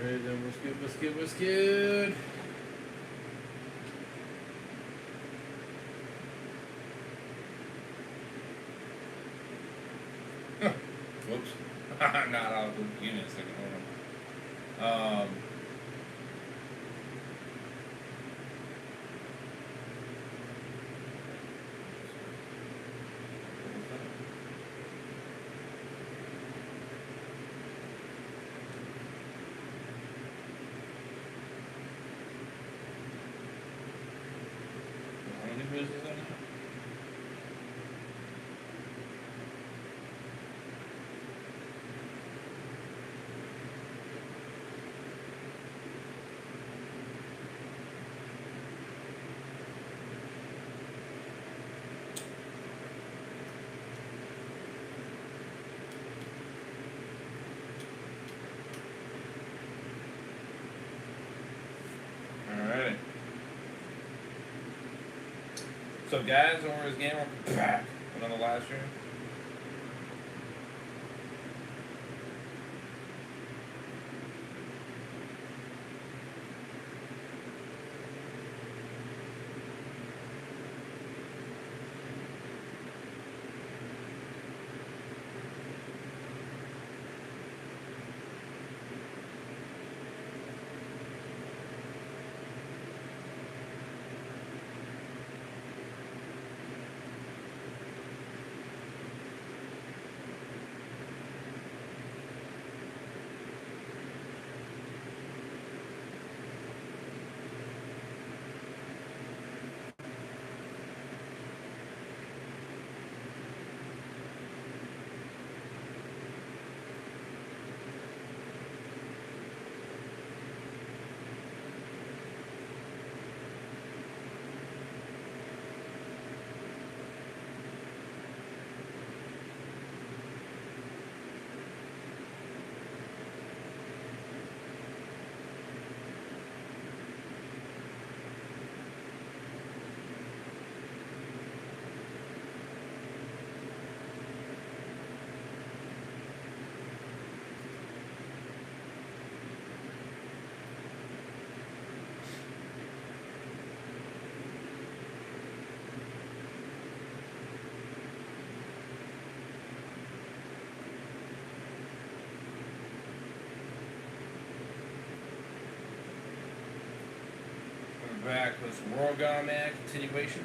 Alright, then what's good? Whoops. Not out of the unit a second. Hold on. How many quizzes are there? Alright. So guys, over his game, we're back with another live stream. We're back with some World Gone Man continuation.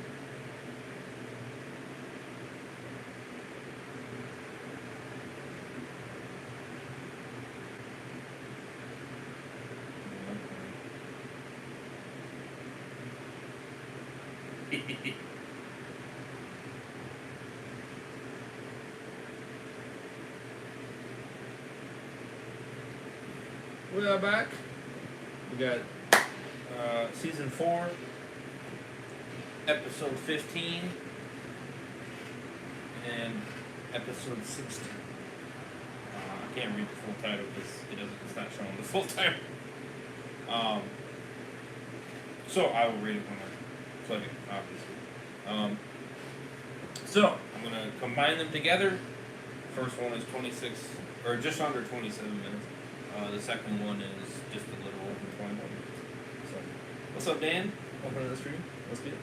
We are back. We got season 4, episode 15, and episode 16. I can't read the full title because it's not showing the full title. So I will read it when I plug it, obviously. So I'm gonna combine them together. First one is 26, or just under 27 minutes. The second one is just a little over 21 minutes. So, what's up, Dan? Welcome to the stream. What's good?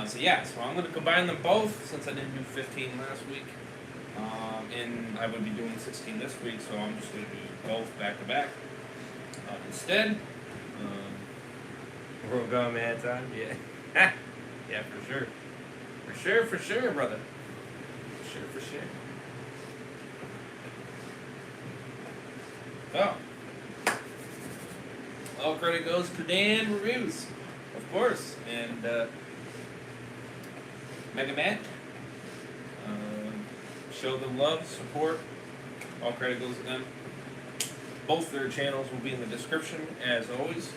So I'm going to combine them both since I didn't do 15 last week. And I would be doing 16 this week, so I'm just going to do both back to back. Instead, World Gone Man time? Yeah. Yeah, for sure. For sure, brother. For sure. So, all credit goes to Dan Reviews, of course, and Mega Matt. Show them love, support. All credit goes to them. Both their channels will be in the description, as always.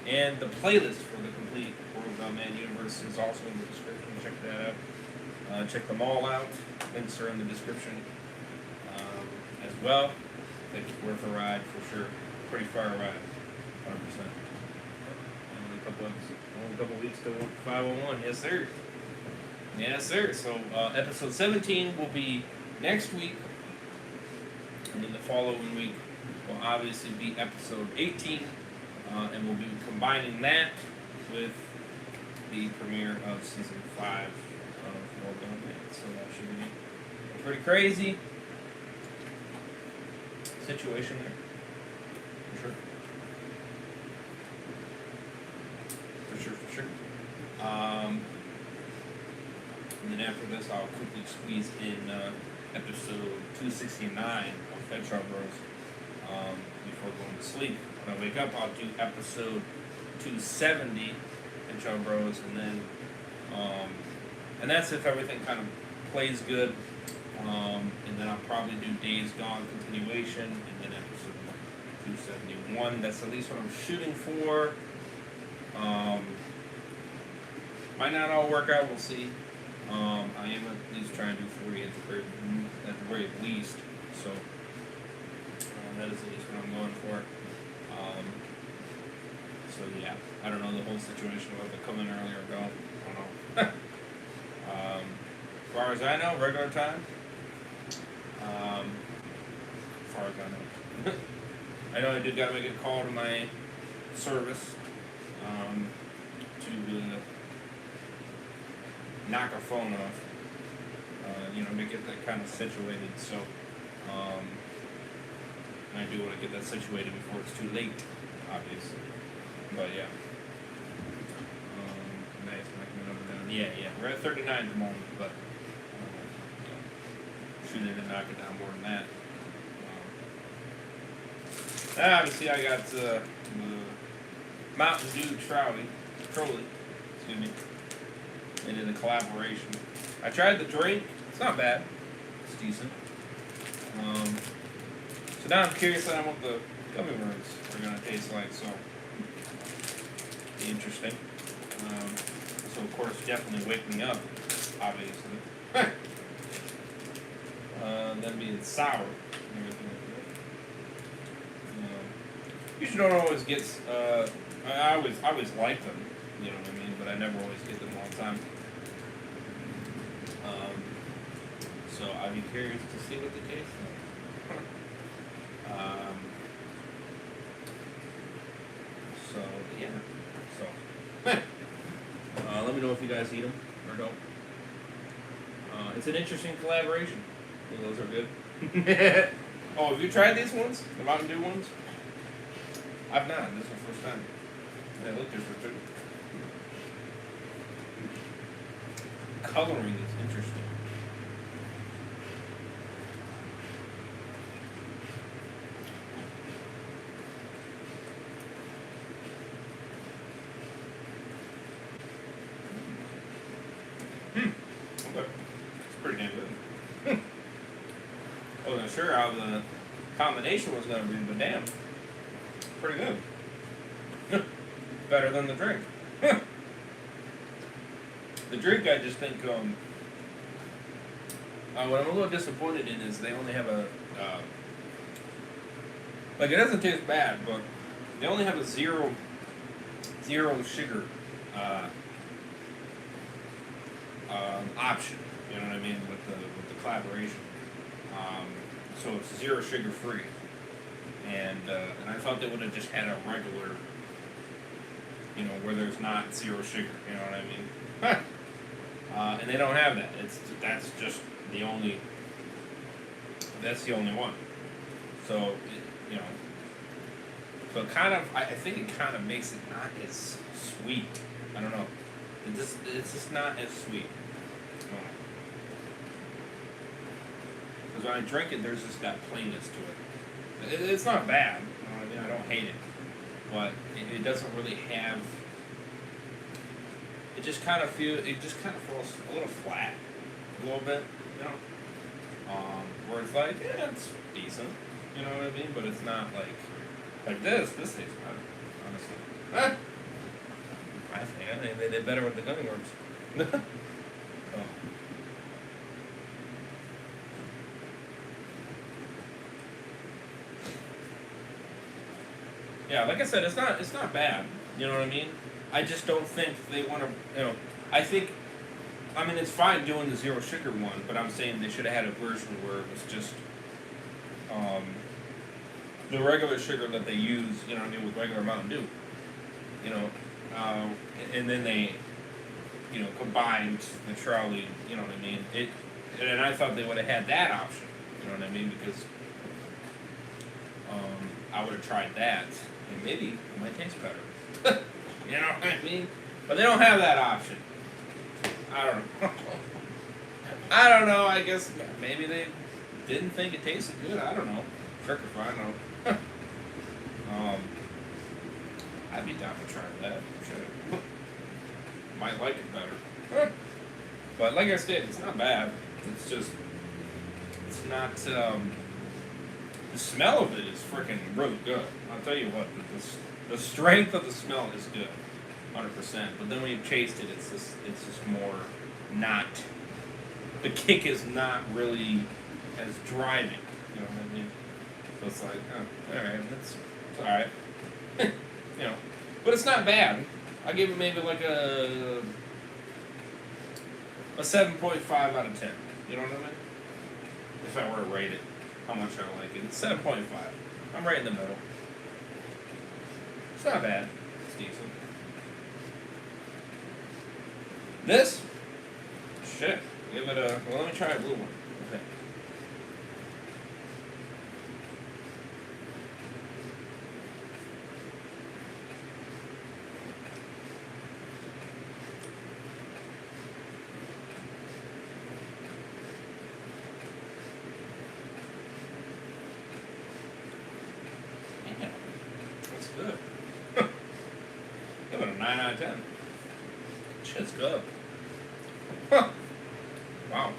And the playlist for the complete World Gone Man universe is also in the description. Check that out. Check them all out. Links are in the description as well. I think it's worth a ride for sure. Pretty far ride, 100%. Only a couple weeks to 501. Yes, sir. Yes, sir. So episode 17 will be next week, and then the following week will obviously be episode 18, and we'll be combining that with the premiere of season 5 of World Gone Mad. So that should be a pretty crazy situation there, for sure. For sure. And then after this, I'll quickly squeeze in episode 269 of Fed Shop Bros before going to sleep. When I wake up, I'll do episode 270 Fed Shop Bros, and that's if everything kind of plays good. And then I'll probably do Days Gone continuation, and then episode 271. That's at least what I'm shooting for. Might not all work out, we'll see. I am at least trying to do 3 at the very least, so that is at least what I'm going for. So yeah, I don't know the whole situation about the come in early or go. I don't know. As far as I know, regular time. As far as I know. I know I did gotta make a call to my service to knock a phone off, to get that kind of situated. So, I do want to get that situated before it's too late, obviously. But yeah. Nice, knocking the number down. Yeah, we're at 39 at the moment, but shooting to knock it down more than that. Obviously, I got the Mountain Dew Trolley, excuse me. They did a collaboration. I tried the drink. It's not bad. It's decent. So now I'm curious on what the gummy worms are going to taste like. So, be interesting. So of course, definitely wake me up. Obviously. Them being sour and everything like that. Usually don't always get. I always like them. You know what I mean? But I never always get them all the time. So I'd be curious to see what they taste like. So yeah. So let me know if you guys eat them or don't. It's an interesting collaboration. I think those are good. Oh, have you tried these ones? The Mountain Dew ones? I've not. This is the first time. They look different too. Coloring is interesting. Okay. It's pretty damn good. I wasn't sure how the combination was going to be, but damn. Pretty good. Better than the drink. The drink, I just think, what I'm a little disappointed in is they only have a, it doesn't taste bad, but they only have a zero sugar, option, you know what I mean, with the collaboration. So it's 0 sugar free. And I thought they would have just had a regular, where there's not 0 sugar, you know what I mean? And they don't have that. That's the only one. So, so it kind of, I think it kind of makes it not as sweet. I don't know. It's just not as sweet. Because when I drink it, there's just that plainness to it. It's not bad. I don't hate it. But it doesn't really have. It just kind of falls a little flat, a little bit, where it's like, yeah, it's decent, you know what I mean? But it's not like this. This tastes better, honestly. I think they did better with the gummy worms. Oh. Yeah, like I said, it's not bad. You know what I mean? I just don't think they want to. It's fine doing the 0 sugar one, but I'm saying they should have had a version where it was just, the regular sugar that they use, you know what I mean, with regular Mountain Dew. You know, and then they, you know, combined the trolley, you know what I mean? And I thought they would have had that option, you know what I mean? Because I would have tried that, and maybe it might taste better. You know what I mean? But they don't have that option. I don't know. I don't know. I guess maybe they didn't think it tasted good. I don't know. Trick or I don't know. I'd be down to try that. Sure. Might like it better. But like I said, it's not bad. It's just, it's not, the smell of it is freaking really good. I'll tell you what, the strength of the smell is good. 100%. But then when you taste it, it's just more not, the kick is not really as driving. You know what I mean? So it's like, oh, alright, it's alright. You know, but it's not bad. I give it maybe like a 7.5 out of 10. You know what I mean? If I were to rate it, how much I like it. It's 7.5. I'm right in the middle. It's not bad. It's decent. This? Shit. Give it a, well, let me try a blue one. Okay. That's good. Give it a 9 out of 10. Shit's good. Huh. Wow.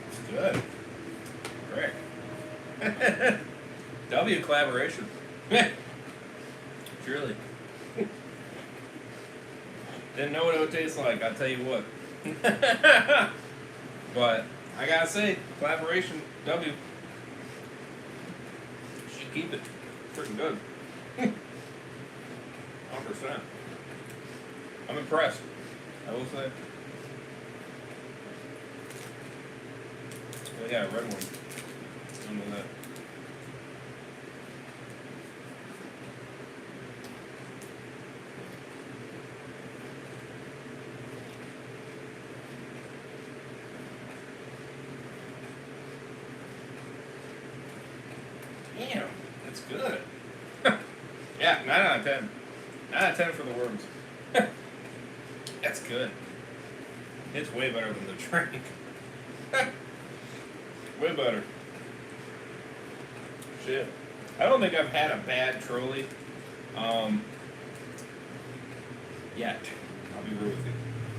It's good. Great. W collaboration. Truly. Didn't know what it would taste like, I'll tell you what. But I gotta say, collaboration, W. Should keep it. Freaking good. 100%. I'm impressed. I will say. Oh yeah, red one. Some of that. Damn, that's good. Yeah, 9 out of 10. 9 out of 10 for the worms. That's good. It's way better than the drink. Way better. Shit. I don't think I've had a bad trolley yet. I'll be real with you.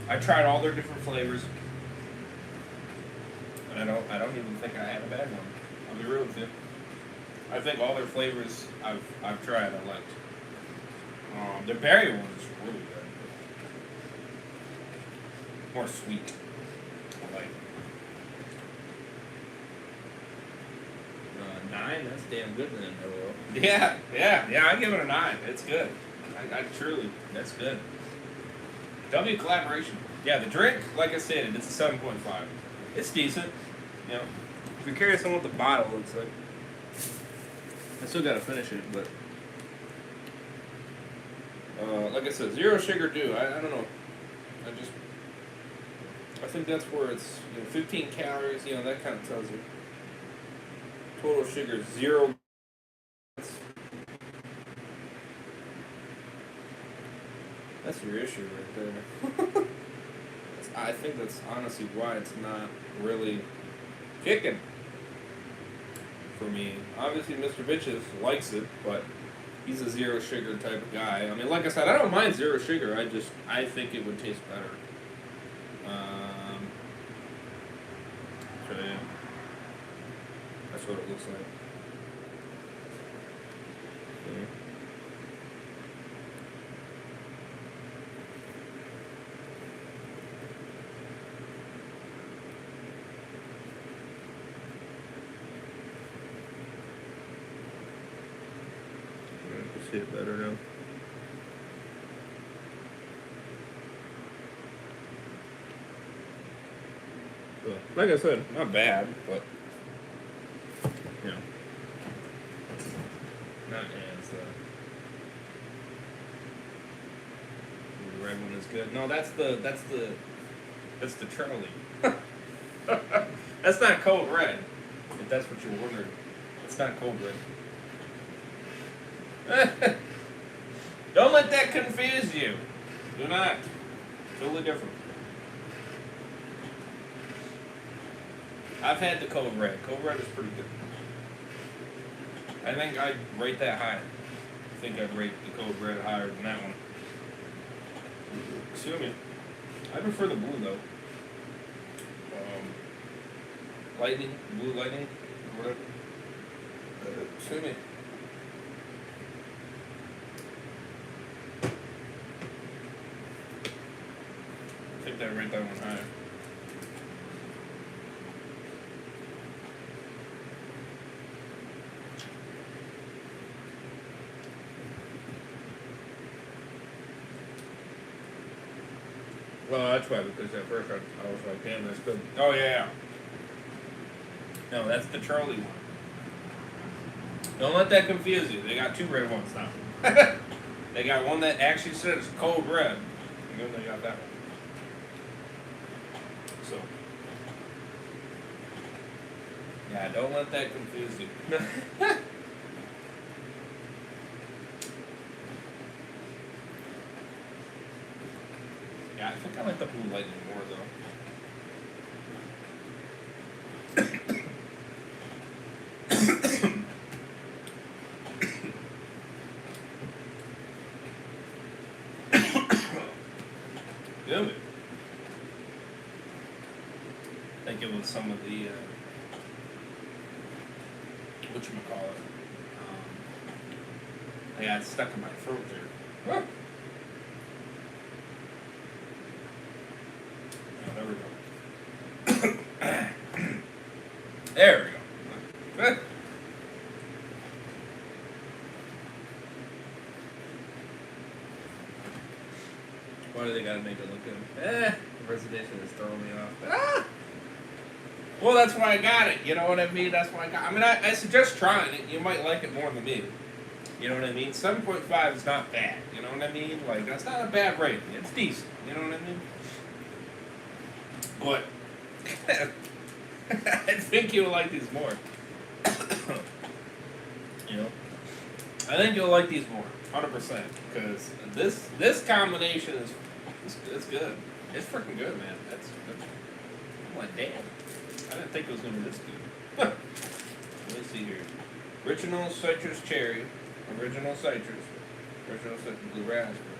I tried all their different flavors. And I don't even think I had a bad one. I'll be real with you. I think all their flavors I've tried I liked. The berry one is really good. More sweet. I like. 9. That's damn good then. Yeah. I give it a 9. It's good. I truly. That's good. W collaboration. Yeah, the drink, like I said, it's a 7.5. It's decent. You know, if you're curious on what the bottle looks like, I still gotta finish it, but like I said, 0 sugar dew. I don't know. I think that's where it's 15 calories. That kind of tells you. Total sugar 0. That's your issue right there. I think that's honestly why it's not really kicking for me. Obviously, Mr. Bitches likes it, but he's a 0 sugar type of guy. I mean, like I said, I don't mind 0 sugar. I think it would taste better. So yeah, that's what it looks like. Okay. I can see it better now. So, like I said, not bad, but not as. The red one is good. No, that's the Charlie. That's not Code Red. If that's what you're wondering, it's not Code Red. Don't let that confuse you. Do not. Totally different. I've had the Code Red. Code Red is pretty good. I think I'd rate that higher. I think I'd rate the Code Red higher than that one. Excuse me. I prefer the blue though. Lightning, blue lightning, or whatever. Excuse me. I think I'd rate that one higher. Well, that's why, because at first I was like, damn, that's good. Oh, yeah. No, that's the Charlie one. Don't let that confuse you. They got two red ones now. They got one that actually says Code Red, and then they got that one. So, yeah, don't let that confuse you. Yeah, I think I like the blue lightning more though. Good. I think it was some of the whatchamacallit. I got stuck in my throat there. There we go. Why do they gotta make it look good? The presentation is throwing me off. Ah! Well, that's why I got it. You know what I mean? That's why I got it. I mean, I suggest trying it. You might like it more than me. You know what I mean? 7.5 is not bad. You know what I mean? Like, that's not a bad rating. It's decent. You know what I mean? But I think you'll like these more. You know, I think you'll like these more, 100%. Because this combination is good. It's freaking good, man. I'm like, damn. I didn't think it was gonna be this good. Let me see here. Original citrus cherry, original citrus blue raspberry.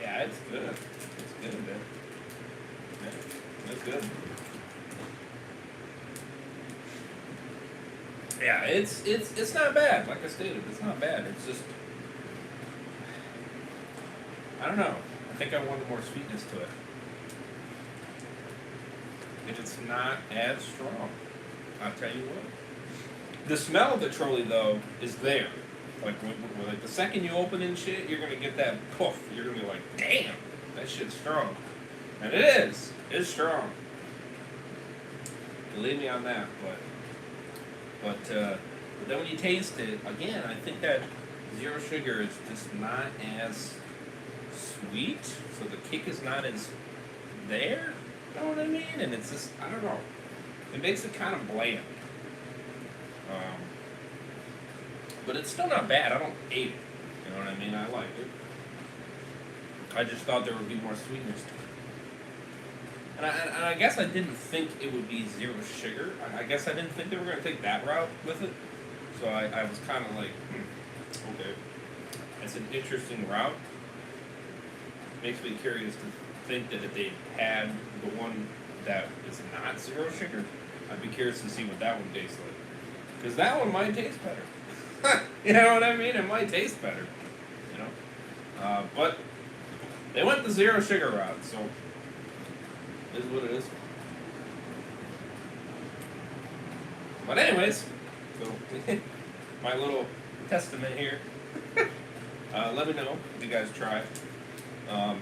Yeah, it's good. It's good, man. Yeah, it's good. Yeah, it's not bad. Like I stated, it's not bad. It's just, I don't know. I think I wanted more sweetness to it. And it's not as strong. I'll tell you what. The smell of the Trolley though is there. Like the second you open and shit, you're gonna get that poof. You're gonna be like, damn, that shit's strong. And it is. It's strong. Believe me on that, but then when you taste it, again, I think that zero sugar is just not as sweet, so the kick is not as there. You know what I mean? And it's just, I don't know. It makes it kind of bland. But it's still not bad. I don't hate it. You know what I mean? I like it. I just thought there would be more sweetness to it. And I guess I didn't think it would be zero sugar. I guess I didn't think they were going to take that route with it. So I was kind of like, okay. It's an interesting route. Makes me curious to think that if they had the one that is not zero sugar, I'd be curious to see what that one tastes like. Because that one might taste better. You know what I mean? It might taste better. You know? But they went the zero sugar route, so it is what it is. But anyways, so my little testament here. Let me know if you guys try it.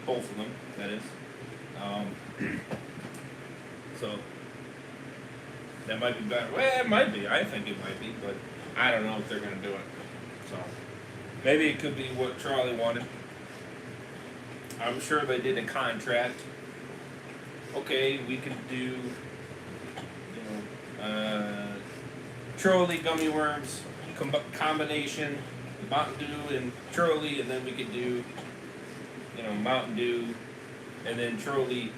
Both of them, that is. So that might be better. Well, it might be. I think it might be, but I don't know if they're going to do it. So maybe it could be what Charlie wanted. I'm sure they did a contract. Okay, we could do, Trolley gummy worms combination, Mountain Dew and Trolley, and then we could do, Mountain Dew, and then Trolley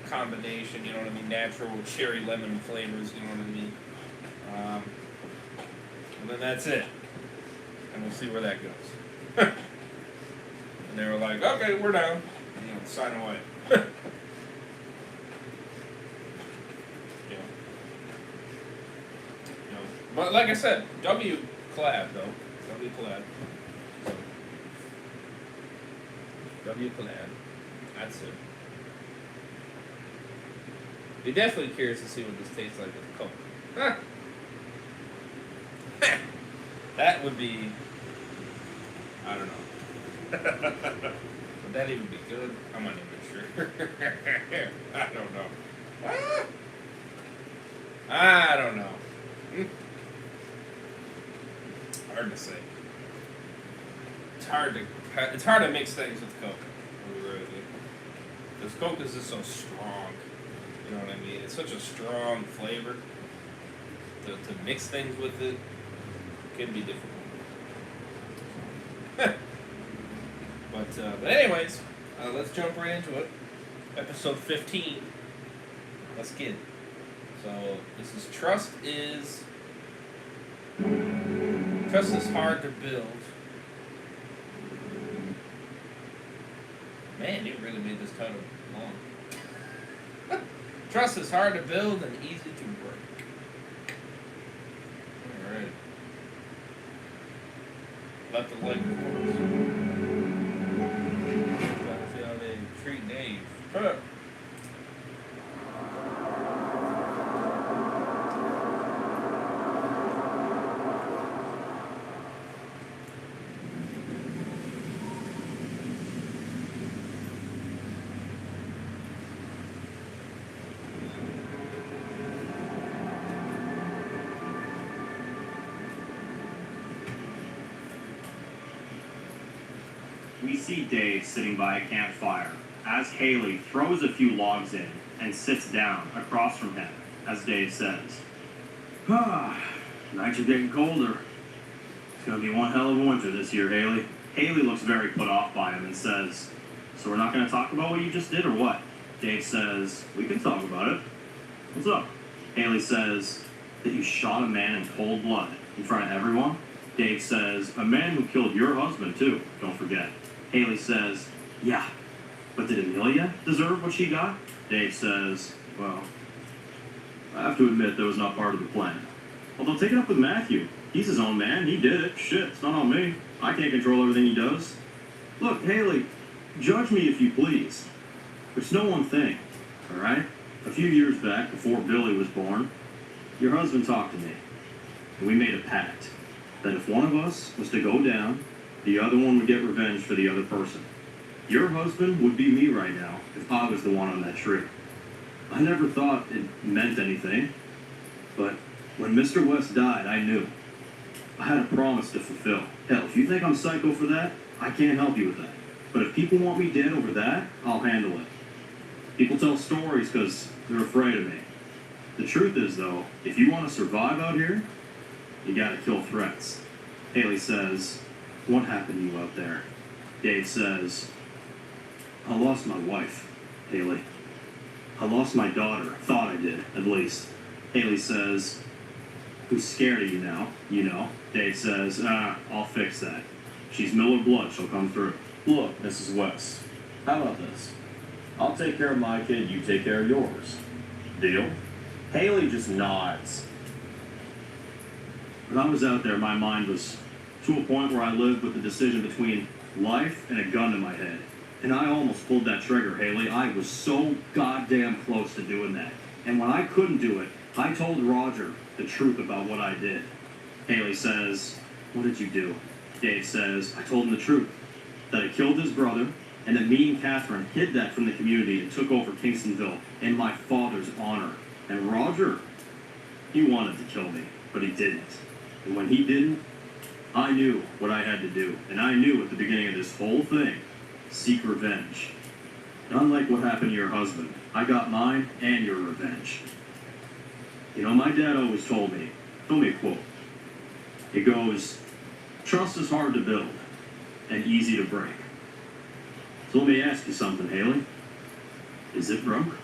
combination. You know what I mean? Natural cherry lemon flavors. You know what I mean? And then that's it, and we'll see where that goes. And they were like, "Okay, we're down." Sign away. But like I said, W collab though. W collab. W collab. That's it. Be definitely curious to see what this tastes like with Coke. Huh. That would be. I don't know. Would that even be good? I'm not even sure. I don't know. I don't know. Hard to say. It's hard to mix things with Coke. Because Coke is just so strong. You know what I mean? It's such a strong flavor. To mix things with it can be difficult. But anyways, let's jump right into it. Episode 15. Let's get it. So this is Trust is hard to build. Man, it really made this title long. Trust is hard to build and easy to break. Alright. Let the light course. Gotta see how they treat Dave. Huh. We see Dave sitting by a campfire as Haley throws a few logs in and sits down across from him as Dave says, nights are getting colder. It's going to be one hell of a winter this year, Haley. Haley looks very put off by him and says, so we're not going to talk about what you just did or what? Dave says, we can talk about it. What's up? Haley says, that you shot a man in cold blood in front of everyone. Dave says, a man who killed your husband too, don't forget. Haley says, yeah, but did Amelia deserve what she got? Dave says, well, I have to admit that was not part of the plan. Although take it up with Matthew. He's his own man. He did it. Shit, it's not on me. I can't control everything he does. Look, Haley, judge me if you please. But it's no one thing, all right? A few years back, before Billy was born, your husband talked to me. And we made a pact that if one of us was to go down, the other one would get revenge for the other person. Your husband would be me right now if I was the one on that tree. I never thought it meant anything, but when Mr. West died, I knew. I had a promise to fulfill. Hell, if you think I'm psycho for that, I can't help you with that. But if people want me dead over that, I'll handle it. People tell stories because they're afraid of me. The truth is, though, if you want to survive out here, you gotta kill threats. Haley says, what happened to you out there? Dave says, I lost my wife, Haley. I lost my daughter. Thought I did, at least. Haley says, who's scared of you now? You know. Dave says, I'll fix that. She's Miller blood, she'll come through. Look, Mrs. West, how about this? I'll take care of my kid, you take care of yours. Deal? Haley just nods. When I was out there, my mind was to a point where I lived with the decision between life and a gun in my head. And I almost pulled that trigger, Haley. I was so goddamn close to doing that. And when I couldn't do it, I told Roger the truth about what I did. Haley says, what did you do? Dave says, I told him the truth. That I killed his brother, and that me and Catherine hid that from the community and took over Kingstonville in my father's honor. And Roger, he wanted to kill me, but he didn't. And when he didn't, I knew what I had to do. And I knew at the beginning of this whole thing, seek revenge. And unlike what happened to your husband, I got mine and your revenge. You know, my dad always told me a quote. It goes, trust is hard to build and easy to break. So let me ask you something, Haley. Is it broke?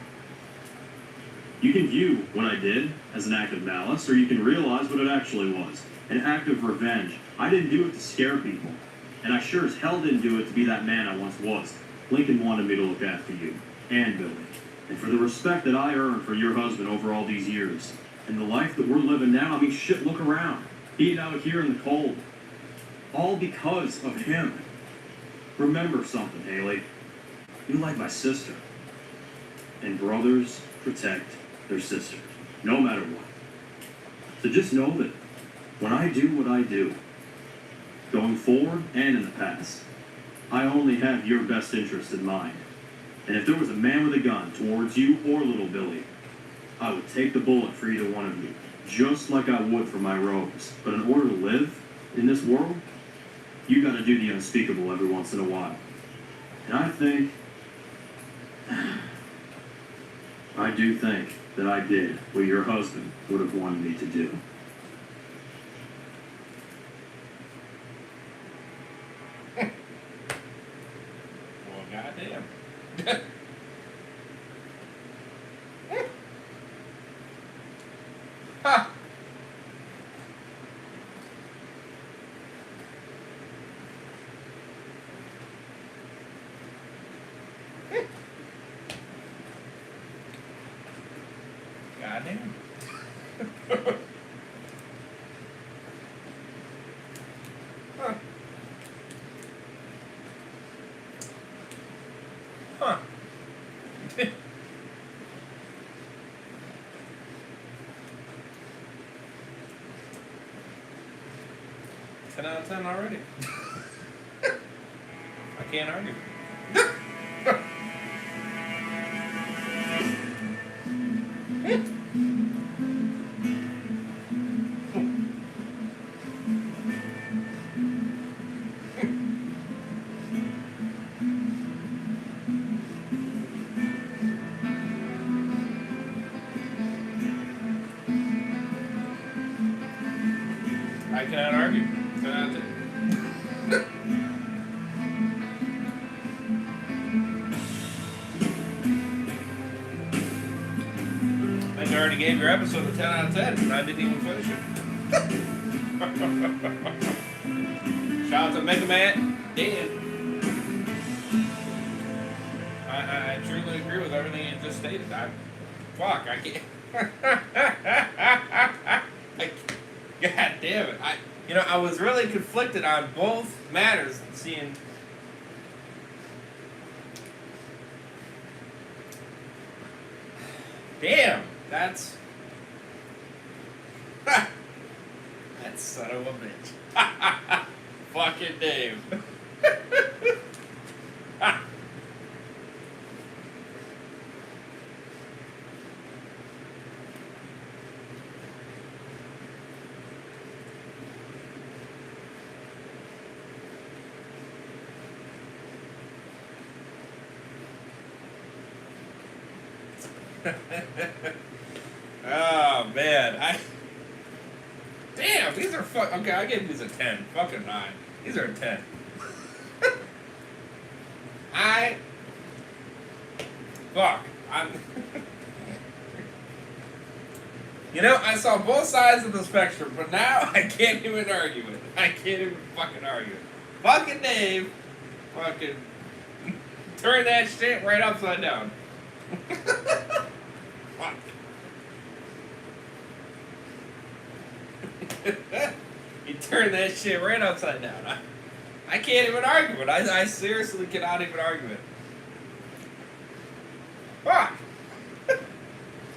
You can view what I did as an act of malice, or you can realize what it actually was. An act of revenge. I didn't do it to scare people. And I sure as hell didn't do it to be that man I once was. Lincoln wanted me to look after you. And Billy. And for the respect that I earned for your husband over all these years. And the life that we're living now, I mean, shit, look around. Being out here in the cold. All because of him. Remember something, Haley. You're like my sister. And brothers protect their sisters, no matter what. So just know that when I do what I do, going forward and in the past, I only have your best interest in mind. And if there was a man with a gun towards you or little Billy, I would take the bullet for either one of you, just like I would for my Rose. But in order to live in this world, you gotta do the unspeakable every once in a while. And I do think that I did what your husband would have wanted me to do. Well, goddamn. Ha! Goddamn. Huh. Huh. 10 out of 10 already. I can't argue. I cannot argue. 10 out of 10. You already gave your episode a 10 out of 10, and I didn't even finish it. Shout out to Mega Man, Dan. I truly agree with everything you just stated. I can't. God damn it. I was really conflicted on both matters, seeing. Damn, that's. That son of a bitch. Fucking Dave. Oh man, damn, these are okay, I gave these a 10. Fucking 9. These are a 10. I'm I saw both sides of the spectrum, but now I can't even argue it. I can't even fucking argue it. Fucking Dave, fucking turn that shit right upside down. Fuck. You turn that shit right upside down. I can't even argue it. I seriously cannot even argue it. Fuck.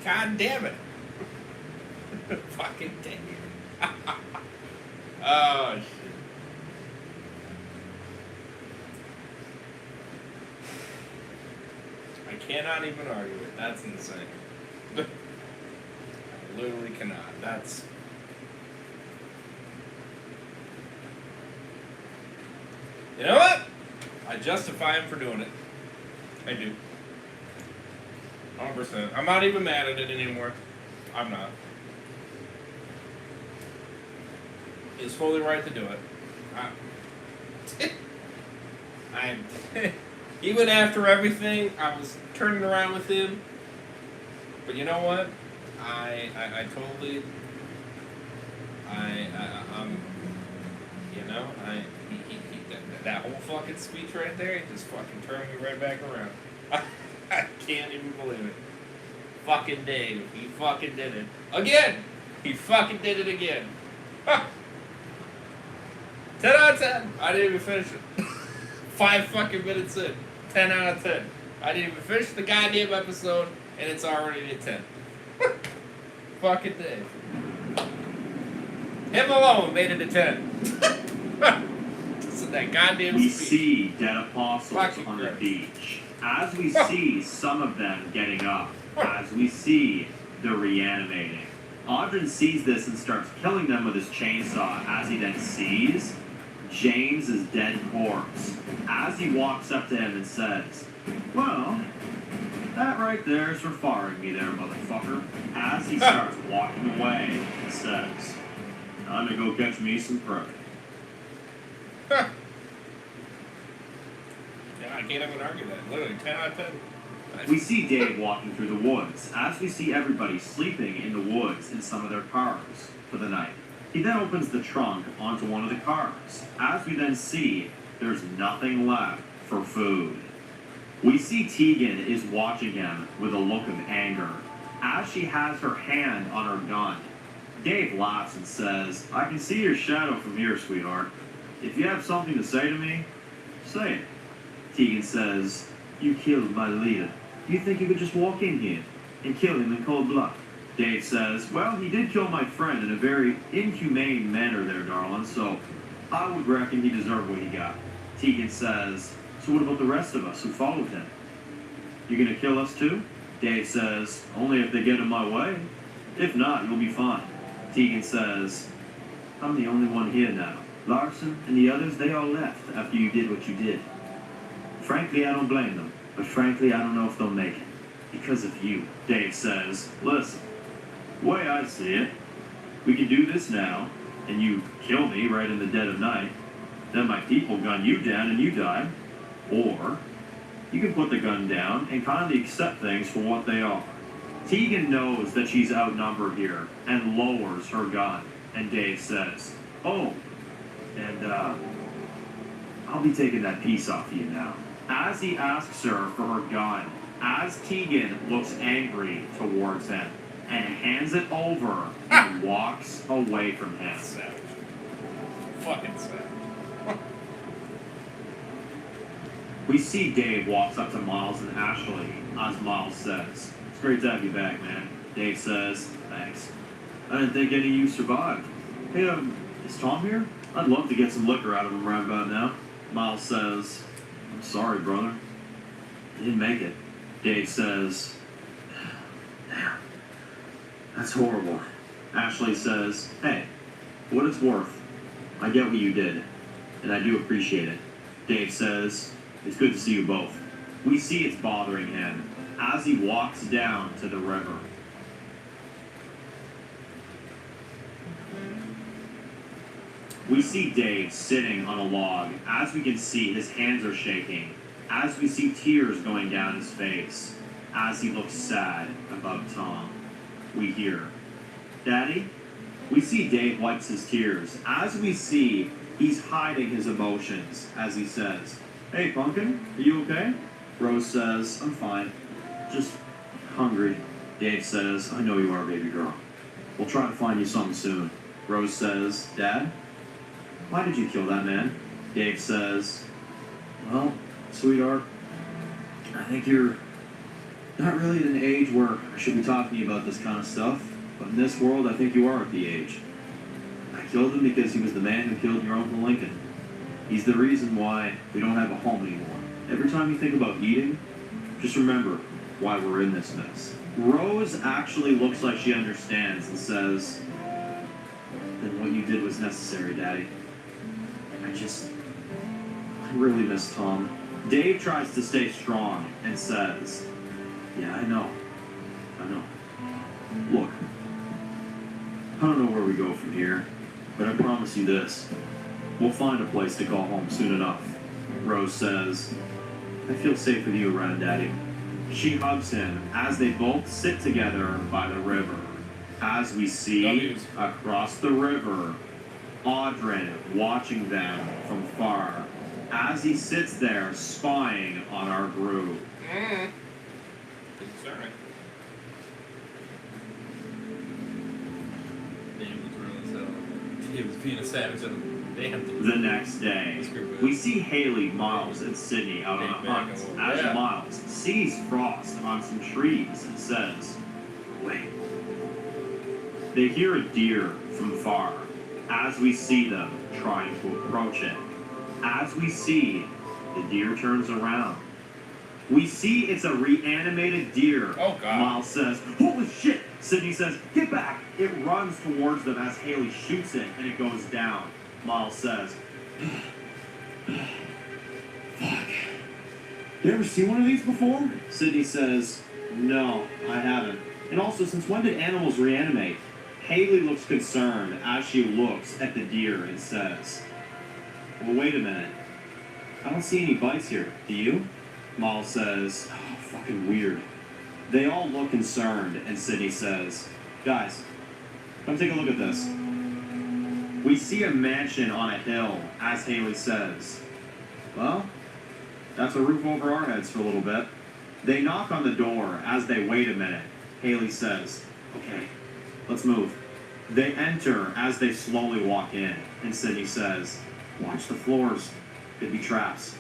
God damn it. Fucking dang it. Oh, shit. I cannot even argue it. That's insane. I literally cannot. That's. You know what? I justify him for doing it. I do. 100%. I'm not even mad at it anymore. I'm not. He's fully right to do it. I even after everything, I was turning around with him. But you know what? I totally. You know, that whole fucking speech right there, he just fucking turned me right back around. I can't even believe it. Fucking Dave, he fucking did it again. He fucking did it again. 10 out of 10. I didn't even finish it. 5 fucking minutes in. 10 out of 10. I didn't even finish the goddamn episode, and it's already at 10. Fucking Dave. Him alone made it to 10. So that goddamn We speech. see dead apostles Fucking on the Christ. beach. As we see some of them getting up, as we see they're reanimating, Audrey sees this and starts killing them with his chainsaw as he then sees James's dead corpse. As he walks up to him and says, "Well, that right there is for firing me there, motherfucker." As he starts walking away, he says, "Time to go catch me some prey." Yeah, I can't even argue that. Literally, 10 out of 10. We see Dave walking through the woods, as we see everybody sleeping in the woods in some of their cars for the night. He then opens the trunk onto one of the cars, as we then see there's nothing left for food. We see Tegan is watching him with a look of anger, as she has her hand on her gun. Dave laughs and says, "I can see your shadow from here, sweetheart. If you have something to say to me, say it." Tegan says, "You killed my leader. You think you could just walk in here and kill him in cold blood?" Dave says, "Well, he did kill my friend in a very inhumane manner there, darling, so I would reckon he deserved what he got." Tegan says, "So what about the rest of us who followed him? You gonna kill us too?" Dave says, "Only if they get in my way. If not, you'll be fine." Tegan says, "I'm the only one here now. Larson and the others, they all left after you did what you did. Frankly, I don't blame them, but frankly, I don't know if they'll make it. Because of you." Dave says, "Listen, the way I see it, we can do this now, and you kill me right in the dead of night. Then my people gun you down and you die. Or you can put the gun down and kindly accept things for what they are." Tegan knows that she's outnumbered here and lowers her gun. And Dave says, "Oh, and I'll be taking that piece off you now." As he asks her for her gun, as Tegan looks angry towards him and hands it over and walks away from him. Savage. Fucking savage. We see Dave walks up to Miles and Ashley as Miles says, "It's great to have you back, man." Dave says, "Thanks. I didn't think any of you survived. Hey, is Tom here? I'd love to get some liquor out of him right about now." Miles says, "I'm sorry, brother. You didn't make it." Dave says, "Damn, that's horrible." Ashley says, "Hey, for what it's worth, I get what you did, and I do appreciate it." Dave says, "It's good to see you both." We see it's bothering him as he walks down to the river. We see Dave sitting on a log. As we can see, his hands are shaking. As we see tears going down his face. As he looks sad about Tom. We hear, "Daddy?" We see Dave wipes his tears. As we see, he's hiding his emotions. As he says, "Hey, Pumpkin, are you okay?" Rose says, "I'm fine. Just hungry." Dave says, "I know you are, baby girl. We'll try to find you something soon." Rose says, "Dad? Why did you kill that man?" Dave says, "Well, sweetheart, I think you're not really at an age where I should be talking to you about this kind of stuff, but in this world, I think you are at the age. I killed him because he was the man who killed your Uncle Lincoln. He's the reason why we don't have a home anymore. Every time you think about eating, Just remember why we're in this mess. Rose actually looks like she understands and says, then what you did was necessary, Daddy. I really miss Tom. Dave tries to stay strong and says, yeah, I know. Look, I don't know where we go from here, but I promise you this. We'll find a place to call home soon enough. Rose says, I feel safe with you around, Daddy. She hugs him as they both sit together by the river. As we see across the river, Audrin watching them from far as he sits there spying on our group. Concerning. He was being a savage and they had to. The next day, we see Haley, Miles, and Sydney out on a hunt as Miles sees Frost on some trees and says, wait. They hear a deer from far as we see them trying to approach it. As we see, the deer turns around. We see it's a reanimated deer. Oh, God. Miles says, holy shit! Sydney says, get back! It runs towards them as Haley shoots it and it goes down. Miles says, fuck. You ever see one of these before? Sydney says, no, I haven't. And also, since when did animals reanimate? Haley looks concerned as she looks at the deer and says, well, wait a minute. I don't see any bites here. Do you? Miles says, oh, fucking weird. They all look concerned, and Sydney says, guys, come take a look at this. We see a mansion on a hill, as Haley says, well, that's a roof over our heads for a little bit. They knock on the door as they wait a minute. Haley says, okay, let's move. They enter as they slowly walk in, and Sydney says, watch the floors. Could be traps.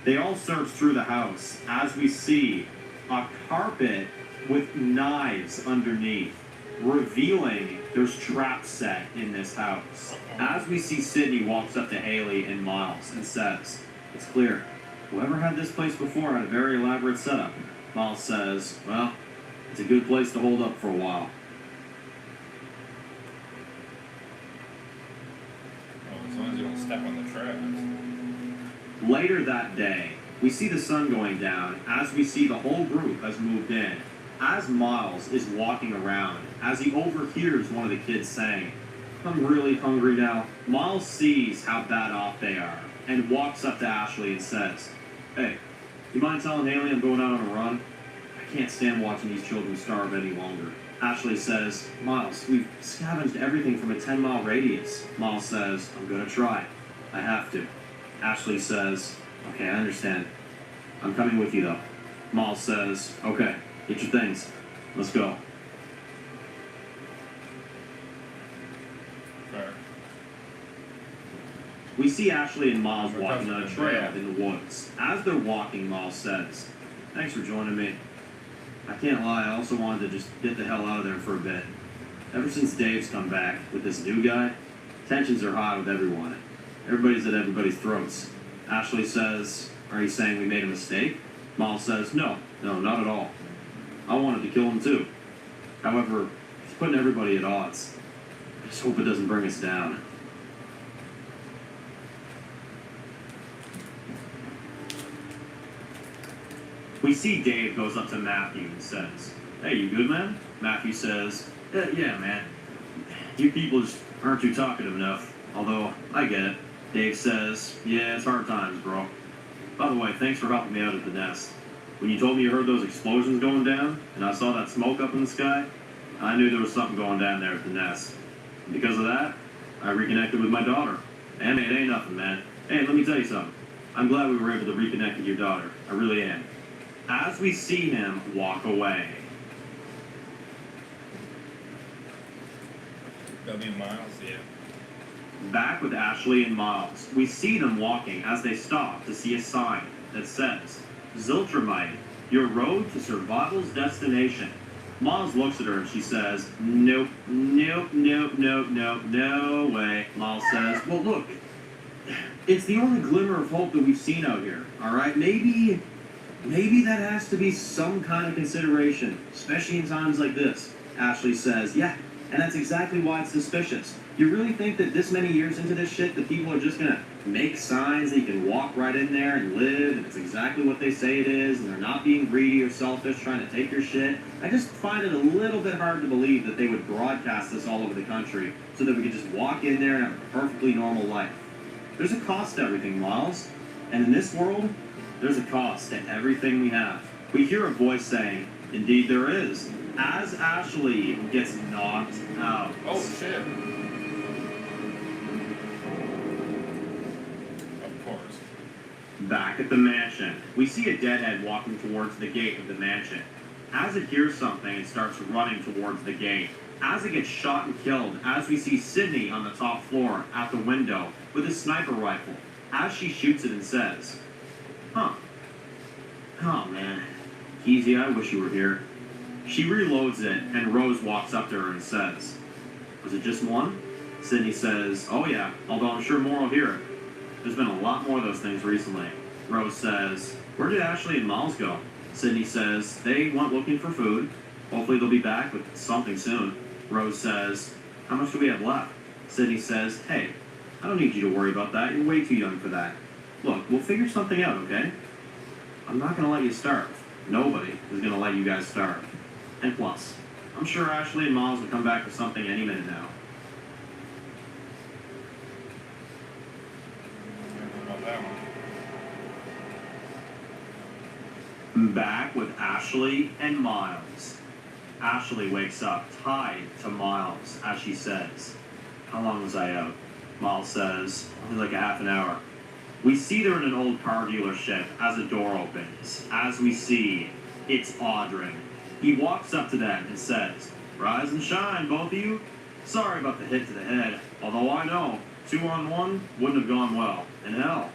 They all search through the house as we see a carpet with knives underneath, revealing there's traps set in this house. As we see Sydney walks up to Haley and Miles and says, it's clear, whoever had this place before had a very elaborate setup. Miles says, well, it's a good place to hold up for a while. Oh, as long as you don't step on the traps. Later that day, we see the sun going down as we see the whole group has moved in. As Miles is walking around, as he overhears one of the kids saying, I'm really hungry now, Miles sees how bad off they are and walks up to Ashley and says, hey, you mind telling Haley I'm going out on a run? I can't stand watching these children starve any longer. Ashley says, Miles, we've scavenged everything from a 10-mile radius. Miles says, I'm gonna try. I have to. Ashley says, okay, I understand. I'm coming with you, though. Miles says, okay, get your things. Let's go. Fair. We see Ashley and Miles walking on a trail in the woods. As they're walking, Miles says, thanks for joining me. I can't lie, I also wanted to just get the hell out of there for a bit. Ever since Dave's come back with this new guy, tensions are high with everyone. Everybody's at everybody's throats. Ashley says, are you saying we made a mistake? Miles says, no, not at all. I wanted to kill him too. However, he's putting everybody at odds. I just hope it doesn't bring us down. We see Dave goes up to Matthew and says, hey, you good, man? Matthew says, yeah, man. You people just aren't too talkative enough, although I get it. Dave says, yeah, it's hard times, bro. By the way, thanks for helping me out at the nest. When you told me you heard those explosions going down, and I saw that smoke up in the sky, I knew there was something going down there at the nest. And because of that, I reconnected with my daughter. And it ain't nothing, man. Hey, let me tell you something. I'm glad we were able to reconnect with your daughter. I really am. As we see him walk away. W. Miles, yeah. Back with Ashley and Miles, we see them walking as they stop to see a sign that says, Ziltramite, your road to survival's destination. Miles looks at her and she says, nope, no way. Miles says, well, look, it's the only glimmer of hope that we've seen out here, all right? Maybe Maybe that has to be some kind of consideration, especially in times like this. Ashley says, yeah, and that's exactly why it's suspicious. You really think that this many years into this shit, that people are just gonna make signs that you can walk right in there and live, and it's exactly what they say it is, and they're not being greedy or selfish trying to take your shit? I just find it a little bit hard to believe that they would broadcast this all over the country so that we could just walk in there and have a perfectly normal life. There's a cost to everything, Miles. And in this world, there's a cost to everything we have. We hear a voice saying, indeed there is, as Ashley gets knocked out. Oh shit. Of course. Back at the mansion, we see a deadhead walking towards the gate of the mansion. As it hears something, it starts running towards the gate. As it gets shot and killed, as we see Sydney on the top floor at the window with a sniper rifle, as she shoots it and says, huh. Oh man, Keezy, I wish you were here. She reloads it, and Rose walks up to her and says, was it just one? Sydney says, oh yeah, although I'm sure more will hear it. There's been a lot more of those things recently. Rose says, where did Ashley and Miles go? Sydney says, they went looking for food. Hopefully they'll be back with something soon. Rose says, how much do we have left? Sydney says, hey, I don't need you to worry about that. You're way too young for that. Look, we'll figure something out, okay? I'm not gonna let you starve. Nobody is gonna let you guys starve. And plus, I'm sure Ashley and Miles will come back with something any minute now. I don't know about that one. Back with Ashley and Miles. Ashley wakes up tied to Miles as she says, how long was I out? Miles says, only like a half an hour. We see they're in an old car dealership as a door opens. As we see, it's Audrin. He walks up to them and says, rise and shine, both of you. Sorry about the hit to the head, although I know 2-on-1 wouldn't have gone well. And hell,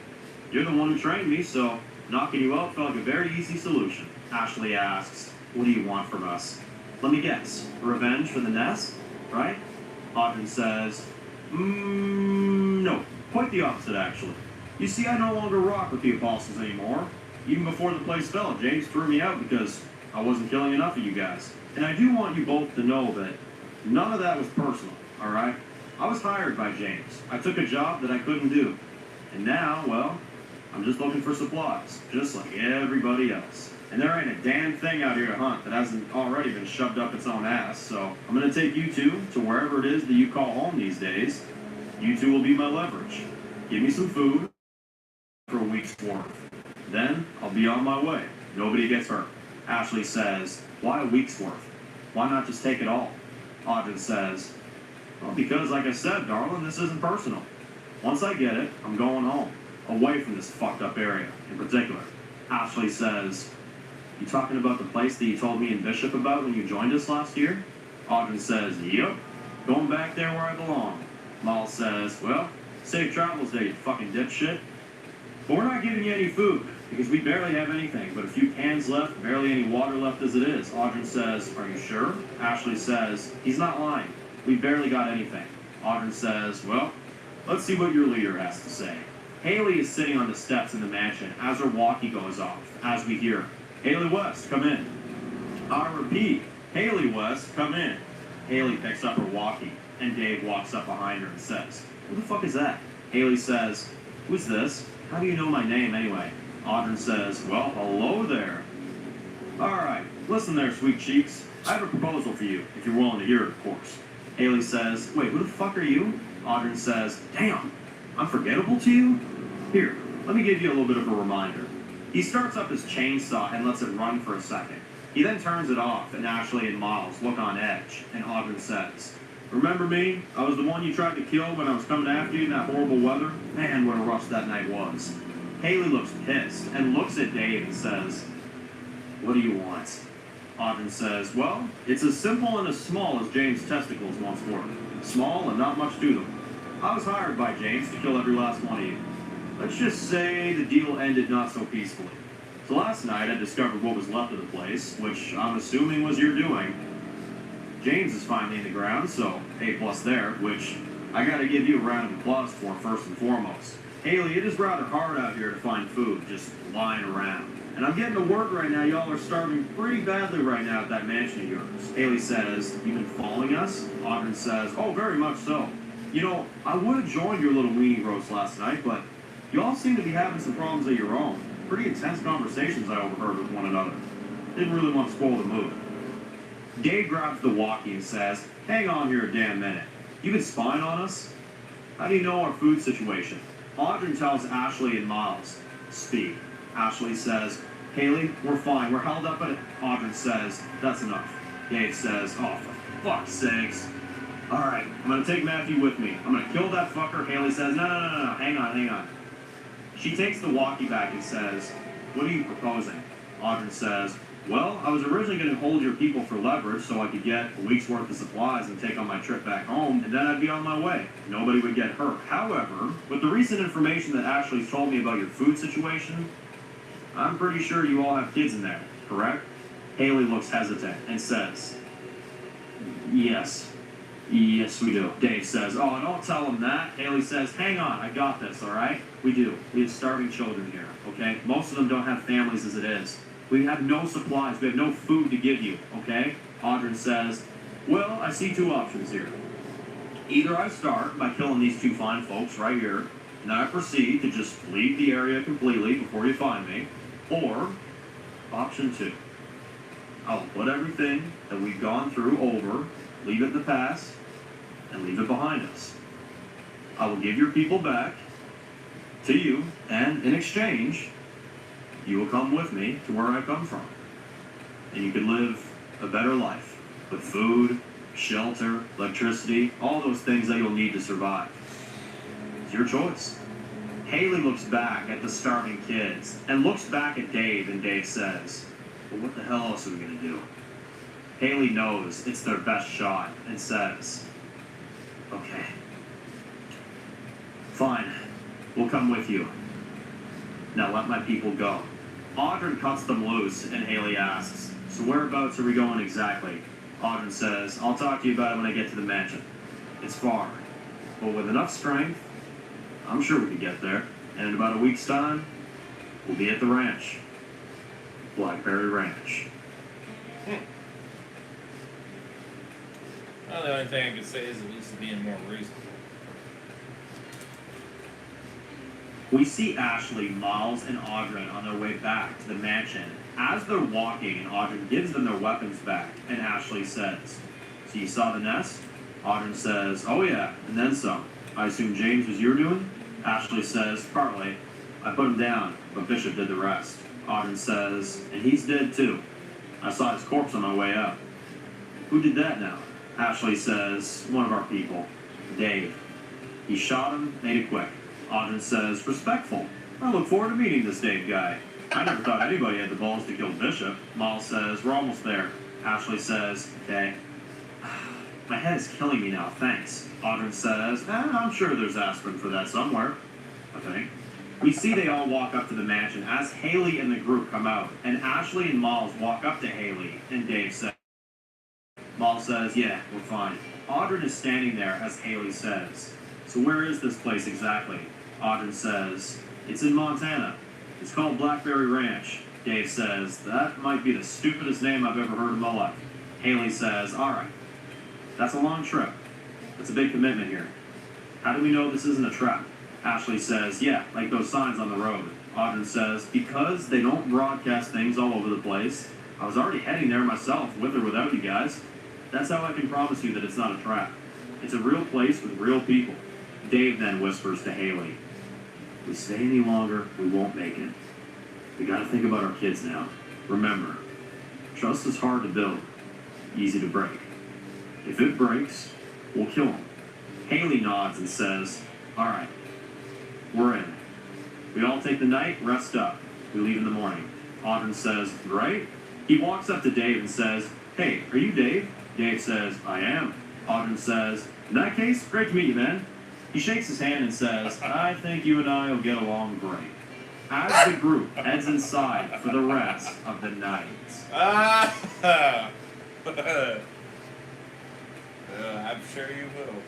you're the one who trained me, so knocking you out felt like a very easy solution. Ashley asks, what do you want from us? Let me guess, revenge for the nest, right? Audrin says, no, quite the opposite actually. You see, I no longer rock with the Apostles anymore. Even before the place fell, James threw me out because I wasn't killing enough of you guys. And I do want you both to know that none of that was personal, alright? I was hired by James. I took a job that I couldn't do. And now, well, I'm just looking for supplies, just like everybody else. And there ain't a damn thing out here to hunt that hasn't already been shoved up its own ass, so I'm gonna take you two to wherever it is that you call home these days. You two will be my leverage. Give me some food for a week's worth. Then I'll be on my way. Nobody gets hurt. Ashley says, why a week's worth? Why not just take it all? Audrin says, well, because like I said, darling, this isn't personal. Once I get it, I'm going home. Away from this fucked up area, in particular. Ashley says, you talking about the place that you told me and Bishop about when you joined us last year? Audrin says, yep. Going back there where I belong. Miles says, well, safe travels there, you fucking dipshit. But we're not giving you any food, because we barely have anything, but a few cans left, barely any water left as it is. Audrin says, are you sure? Ashley says, he's not lying. We barely got anything. Audrin says, well, let's see what your leader has to say. Haley is sitting on the steps in the mansion as her walkie goes off, as we hear, Haley West, come in. I repeat, Haley West, come in. Haley picks up her walkie, and Dave walks up behind her and says, who the fuck is that? Haley says, who's this? How do you know my name anyway? Audrin says, well, hello there. Alright, listen there, sweet cheeks. I have a proposal for you, if you're willing to hear it, of course. Haley says, wait, who the fuck are you? Audrin says, damn, I'm forgettable to you? Here, let me give you a little bit of a reminder. He starts up his chainsaw and lets it run for a second. He then turns it off, and Ashley and Miles look on edge, and Audrin says, remember me? I was the one you tried to kill when I was coming after you in that horrible weather? Man, what a rush that night was. Haley looks pissed and looks at Dave and says, what do you want? Audrin says, well, it's as simple and as small as James' testicles once were. Small and not much to them. I was hired by James to kill every last one of you. Let's just say the deal ended not so peacefully. So last night I discovered what was left of the place, which I'm assuming was your doing. James is finally in the ground, so A+ there, which I gotta give you a round of applause for first and foremost. Haley, it is rather hard out here to find food, just lying around. And I'm getting to work right now. Y'all are starving pretty badly right now at that mansion of yours. Haley says, "You've been following us?" Audrey says, "Oh, very much so. You know, I would have joined your little weenie roast last night, but y'all seem to be having some problems of your own. Pretty intense conversations I overheard with one another. Didn't really want to spoil the mood." Dave grabs the walkie and says, "Hang on here a damn minute. You been spying on us? How do you know our food situation?" Audrey tells Ashley and Miles, "Speak." Ashley says, "Haley, we're fine. We're held up at it." Audrey says, "That's enough." Dave says, "Oh, for fuck's sakes. Alright, I'm gonna take Matthew with me. I'm gonna kill that fucker." Haley says, No. Hang on. She takes the walkie back and says, "What are you proposing?" Audrey says, "Well, I was originally going to hold your people for leverage so I could get a week's worth of supplies and take on my trip back home, and then I'd be on my way. Nobody would get hurt. However, with the recent information that Ashley's told me about your food situation, I'm pretty sure you all have kids in there, correct?" Haley looks hesitant and says, Yes, we do." Dave says, "Oh, don't tell him that." Haley says, "Hang on, I got this, alright? We do. We have starving children here, okay? Most of them don't have families as it is. We have no supplies. We have no food to give you, okay?" Audrey says, "Well, I see two options here. Either I start by killing these two fine folks right here, and then I proceed to just leave the area completely before you find me, or option two, I'll put everything that we've gone through over, leave it in the past, and leave it behind us. I will give your people back to you, and in exchange, you will come with me to where I come from. And you can live a better life with food, shelter, electricity, all those things that you'll need to survive. It's your choice." Haley looks back at the starving kids and looks back at Dave, and Dave says, "Well, what the hell else are we going to do?" Haley knows it's their best shot and says, "Okay, fine, we'll come with you. Now let my people go." Audrey cuts them loose, and Haley asks, "So whereabouts are we going exactly?" Audrey says, "I'll talk to you about it when I get to the mansion. It's far, but with enough strength, I'm sure we can get there. And in about a week's time, we'll be at the ranch. Blackberry Ranch." Well, the only thing I could say is at least being more reasonable. We see Ashley, Miles, and Audrey on their way back to the mansion. As they're walking, and Audrey gives them their weapons back, and Ashley says, "So you saw the nest?" Audrey says, "Oh yeah, and then some. I assume James was your doing?" Ashley says, "Partly. I put him down, but Bishop did the rest." Audrey says, "And he's dead too. I saw his corpse on my way up." "Who did that now?" Ashley says, "One of our people, Dave. He shot him, made it quick." Audrey says, "Respectful. I look forward to meeting this Dave guy. I never thought anybody had the balls to kill Bishop." Miles says, "We're almost there." Ashley says, "Okay. My head is killing me now, thanks." Audrey says, "I'm sure there's aspirin for that somewhere, I think." We see they all walk up to the mansion as Haley and the group come out, and Ashley and Miles walk up to Haley, and Dave says, Miles says, "Yeah, we're fine." Audrey is standing there as Haley says, "So where is this place exactly?" Audrey says, "It's in Montana. It's called Blackberry Ranch." Dave says, "That might be the stupidest name I've ever heard in my life." Haley says, "Alright, that's a long trip. That's a big commitment here. How do we know this isn't a trap?" Ashley says, "Yeah, like those signs on the road." Audrey says, "Because they don't broadcast things all over the place. I was already heading there myself, with or without you guys. That's how I can promise you that it's not a trap. It's a real place with real people." Dave then whispers to Haley, "If we stay any longer, we won't make it. We gotta think about our kids now. Remember, trust is hard to build, easy to break. If it breaks, we'll kill them." Haley nods and says, "Alright, we're in. We all take the night, rest up. We leave in the morning." Audrey says, "Right?" He walks up to Dave and says, "Hey, are you Dave?" Dave says, "I am." Audrey says, "In that case, great to meet you, man." He shakes his hand and says, "I think you and I will get along great." As the group heads inside for the rest of the night. I'm sure you will.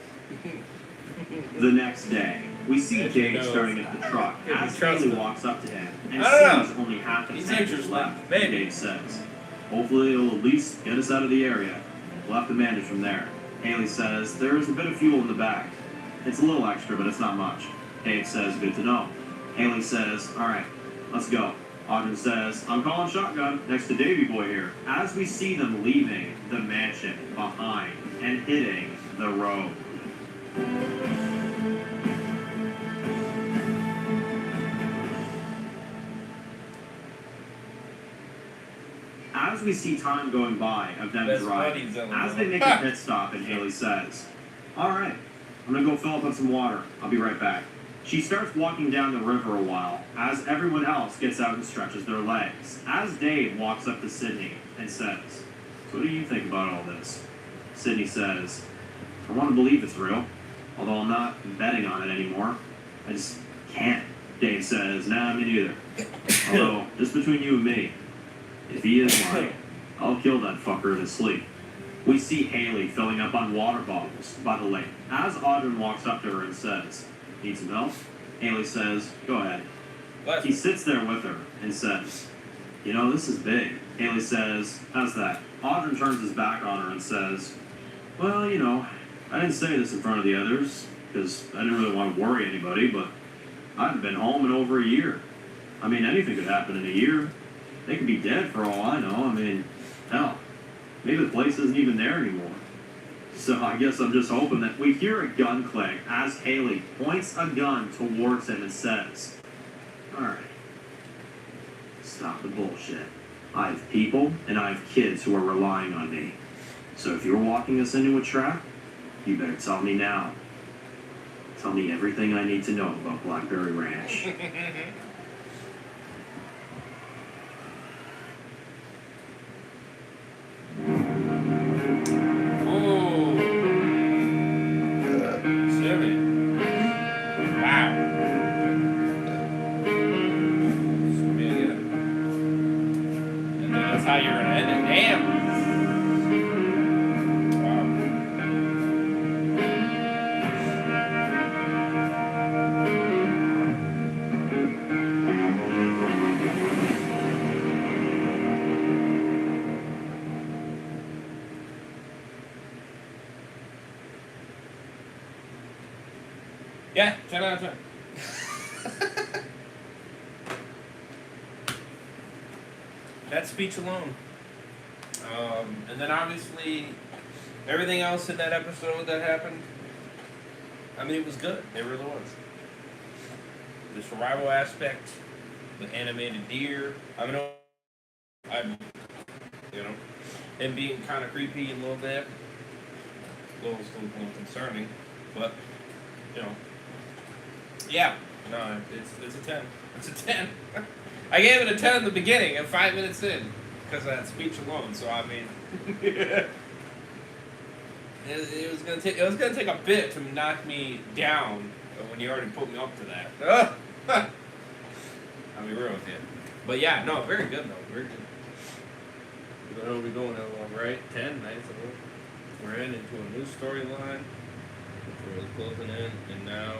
The next day, We see As you Dave know. starting at the truck Yeah, as trust Haley him. walks up to him and I don't know. sees only half the He's tank is interesting. left. Maybe. Dave says, hopefully it'll at least get us out of the area. We'll have to manage from there. Haley says, there's a bit of fuel in the back. It's a little extra, but it's not much. Dave says, good to know. Haley says, alright, let's go. Audrey says, I'm calling shotgun next to Davy Boy here. As we see them leaving the mansion behind and hitting the road. As we see time going by of them Best driving, buddies ever. as they make a pit stop, and Haley says, alright, I'm gonna go fill up on some water. I'll be right back. She starts walking down the river a while as everyone else gets out and stretches their legs. As Dave walks up to Sydney and says, so what do you think about all this? Sydney says, I want to believe it's real, although I'm not betting on it anymore. I just can't. Dave says, nah, me neither. Although, just between you and me, if he is lying, I'll kill that fucker in his sleep. We see Haley filling up on water bottles by the lake. As Audrey walks up to her and says, need some help? Haley says, go ahead. He sits there with her and says, you know, this is big. Haley says, how's that? Audrey turns his back on her and says, well, you know, I didn't say this in front of the others because I didn't really want to worry anybody, but I haven't been home in over a year. I mean, anything could happen in a year. They could be dead for all I know. I mean, hell, maybe the place isn't even there anymore. So I guess I'm just hoping that we hear a gun click as Haley points a gun towards him and says, alright, stop the bullshit. I have people and I have kids who are relying on me. So if you're walking us into a trap, you better tell me now. Tell me everything I need to know about Blackberry Ranch. Oh. Silly. Wow. And that's how you're gonna end it. Damn. Yeah, 10 out of 10. That speech alone. And then obviously, everything else in that episode that happened, I mean, it was good. It really was. The survival aspect, the animated deer. I mean, you know, him being kind of creepy a little bit. Still a little concerning, but, you know. Yeah, no, it's a 10. It's a 10. I gave it a 10 in the beginning and 5 minutes in because of that speech alone. So I mean, it was gonna take a bit to knock me down when you already put me up to that. I'll be real with you. But yeah, no, very good though, very good. Where are we going now, right? 10, nice. We're in into a new storyline. We're closing in, and now.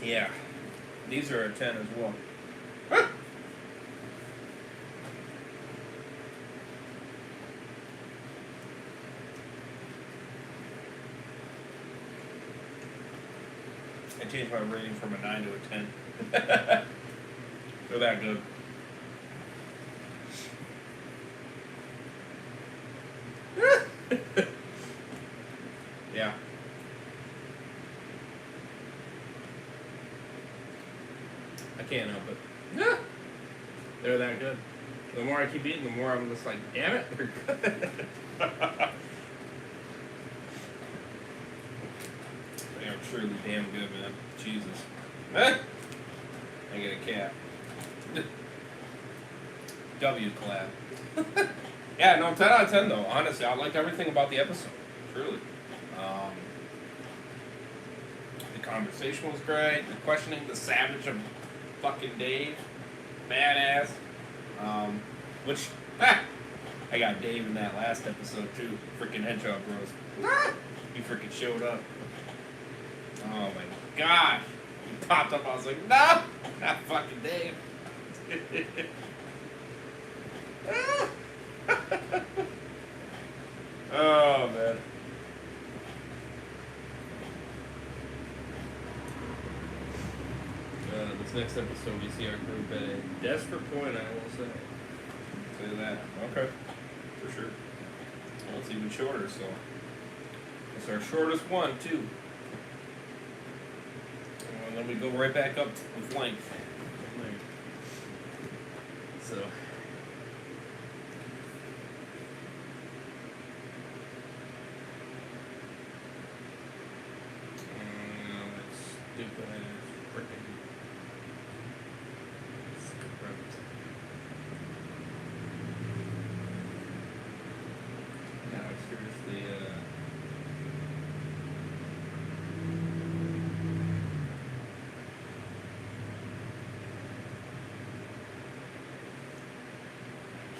Yeah, these are a 10 as well. I changed my rating from a 9 to a 10. They're that good. Yeah. I can't help it. They're that good. The more I keep eating, the more I'm just like, damn it, they're good. They are truly damn good, man. Jesus. I get a cat. W collab. Yeah, no, 10 out of 10 though. Honestly, I liked everything about the episode. Truly. The conversation was great. The questioning the savage of fucking Dave. Badass. Which, I got Dave in that last episode too. Freaking Hedgehog Bros. He freaking showed up. Oh my gosh. He popped up. I was like, no, not fucking Dave. Oh man. This next episode, we see our group at a desperate point, I will say. Say that. Okay. For sure. Well, it's even shorter, so. It's our shortest one, too. And then we go right back up with length. So. That's stupid. Freaking. No, seriously,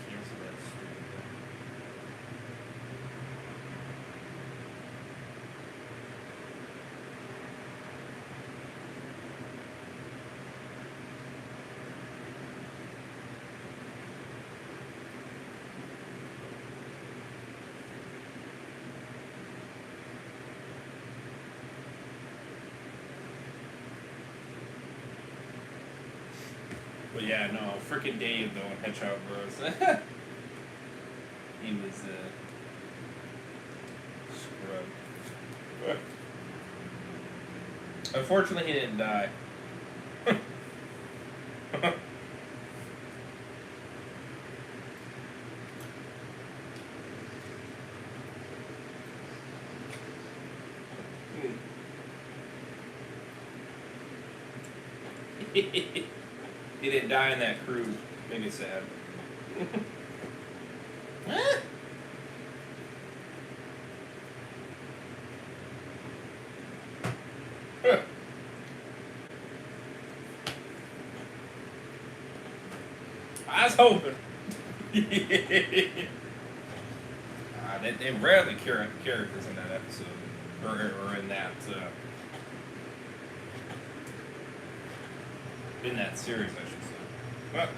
cancel that stupid thing. But yeah, no, freaking Dave though in Hedgehog Bros. He was scrub. Unfortunately, he didn't die. He didn't die in that cruise. Made me sad. I was hoping. They rarely characters in that episode, or in that series, I should say.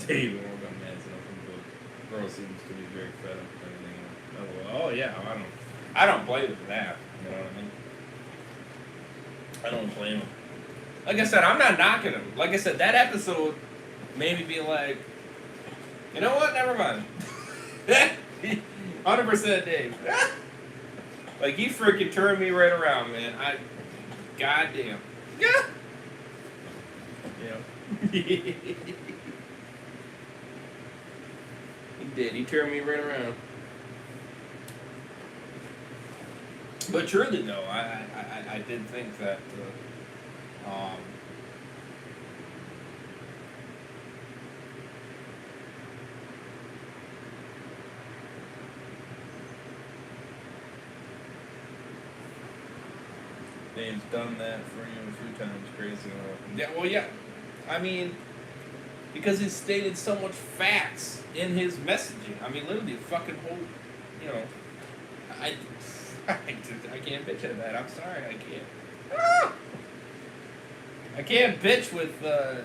Dave Morgan has an open book. Girl seems to be very fed up with everything. Oh yeah, I don't blame him for that. You know what I mean? I don't blame him. Like I said, I'm not knocking him. Like I said, that episode made me be like, you know what? Never mind. 100% Dave. Like, he freaking turned me right around, man. Goddamn. Yeah. Yeah. He did. He turned me right around. But truly, though, I did think that Dave's done that for you a few times, crazy. Yeah, well, yeah. I mean, because he stated so much facts in his messaging. I mean, literally, fucking whole, you know, I can't bitch at that. I'm sorry, I can't. I can't bitch with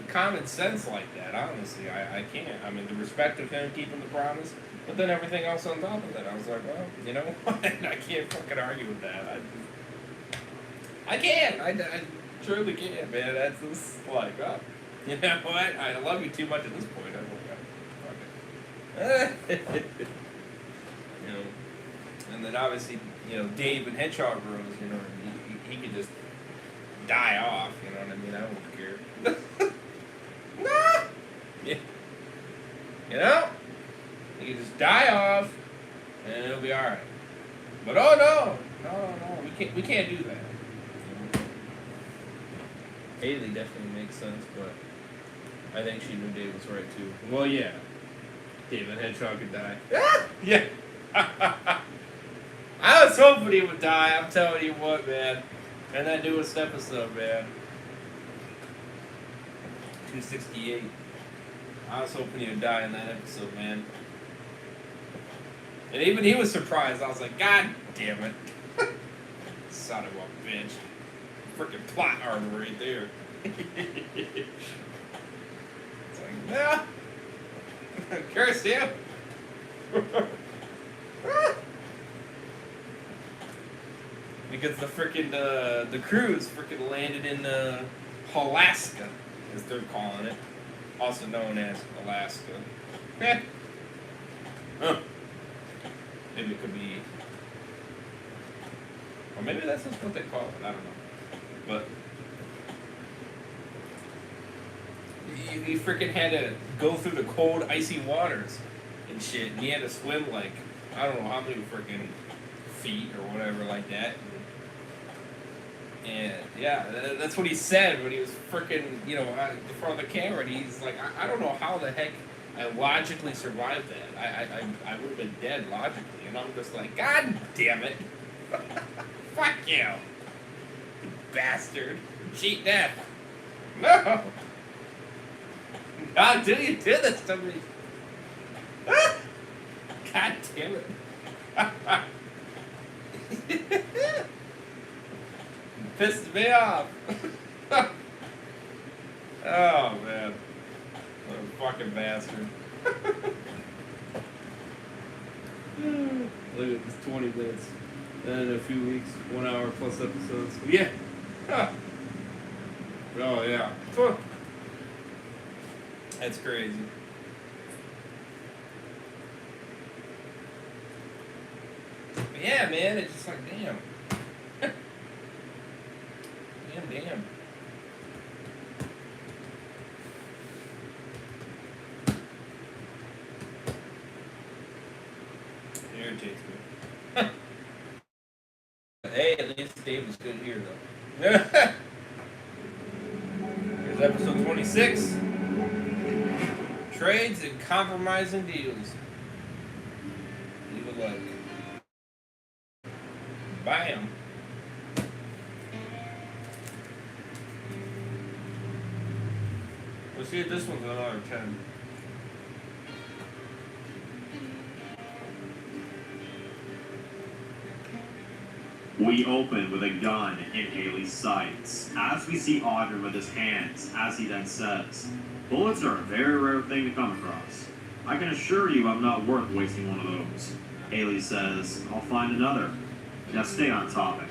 common sense like that, honestly. I can't. I mean, the respect of him keeping the promise, but then everything else on top of that. I was like, well, you know what? I can't fucking argue with that. I can't. I truly can't, man. That's just like, oh, you know what? I love you too much at this point. I'm like, fuck it. You know, and then obviously, you know, Dave and Hedgehog Bros, you know, he could just die off, you know what I mean? I don't care. Yeah. You know? He could just die off, and it'll be alright. But oh no, we can't do that. Haley definitely makes sense, but I think she knew Dave was right too. Well, yeah, Dave and Hedgehog could die. Yeah. I was hoping he would die. I'm telling you what, man. And that newest episode, man. 268. I was hoping he would die in that episode, man. And even he was surprised. I was like, God damn it. Son of a bitch. Freaking plot armor right there. It's like, no. Curse him. Because the frickin' the cruise frickin' landed in Alaska, as they're calling it, also known as Alaska. Huh. Maybe it could be, or maybe that's just what they call it. I don't know, but he frickin' had to go through the cold, icy waters and shit, and he had to swim like I don't know how many frickin' feet or whatever like that. And yeah, that's what he said when he was frickin', you know, in front of the camera. And he's like, I don't know how the heck I logically survived that. I would have been dead logically. And I'm just like, God damn it. Fuck you. You bastard. Cheat death. No. Not until you did this to me. God damn it. Pissed me off. Oh man. What a fucking bastard. Look at this 20 minutes. Then in a few weeks, 1 hour plus episodes. Yeah. Oh yeah. That's crazy. But yeah, man, it's just like damn. Damn. It irritates me. Hey, at least Dave was good here, though. Here's episode 26. Trades and compromising deals. Leave a like. Bam. Let's see if this one's another 10. We open with a gun in Haley's sights, as we see Audrey with his hands, as he then says, bullets are a very rare thing to come across. I can assure you I'm not worth wasting one of those. Haley says, I'll find another. Now stay on topic.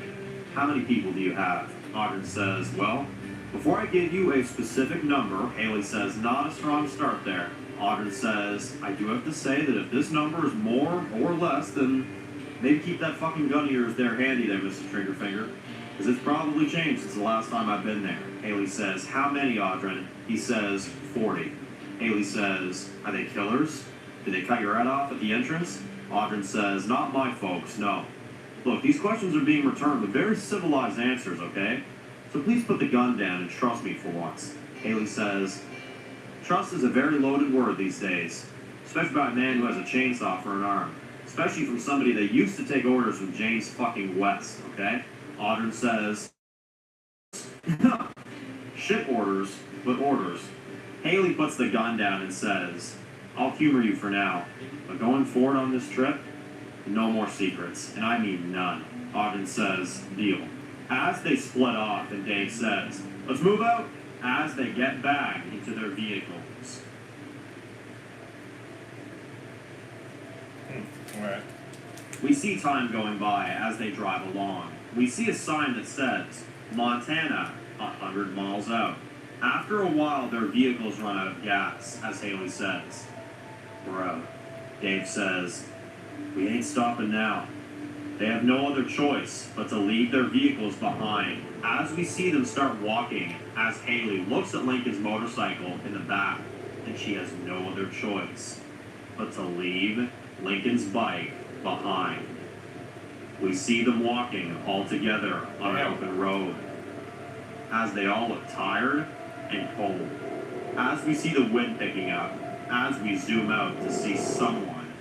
How many people do you have? Audrey says, well, before I give you a specific number, Haley says, not a strong start there. Audrey says, I do have to say that if this number is more or less, then maybe keep that fucking gun of yours there handy there, Mrs. Triggerfinger. Because it's probably changed since the last time I've been there. Haley says, how many, Audrey? He says, 40. Haley says, are they killers? Did they cut your head off at the entrance? Audrey says, not my folks, no. Look, these questions are being returned with very civilized answers, okay? So please put the gun down and trust me for once. Haley says, trust is a very loaded word these days, especially by a man who has a chainsaw for an arm, especially from somebody that used to take orders from James fucking West, okay? Audrey says, ship orders, but orders. Haley puts the gun down and says, I'll humor you for now, but going forward on this trip, no more secrets, and I mean none. Audrey says, deal. As they split off, and Dave says, let's move out, as they get back into their vehicles. Alright. We see time going by as they drive along. We see a sign that says, Montana, 100 miles out. After a while, their vehicles run out of gas, as Haley says. We're out. Dave says, we ain't stopping now. They have no other choice but to leave their vehicles behind. As we see them start walking, as Haley looks at Lincoln's motorcycle in the back, and she has no other choice but to leave Lincoln's bike behind. We see them walking all together on an open road, as they all look tired and cold. As we see the wind picking up, as we zoom out to see someone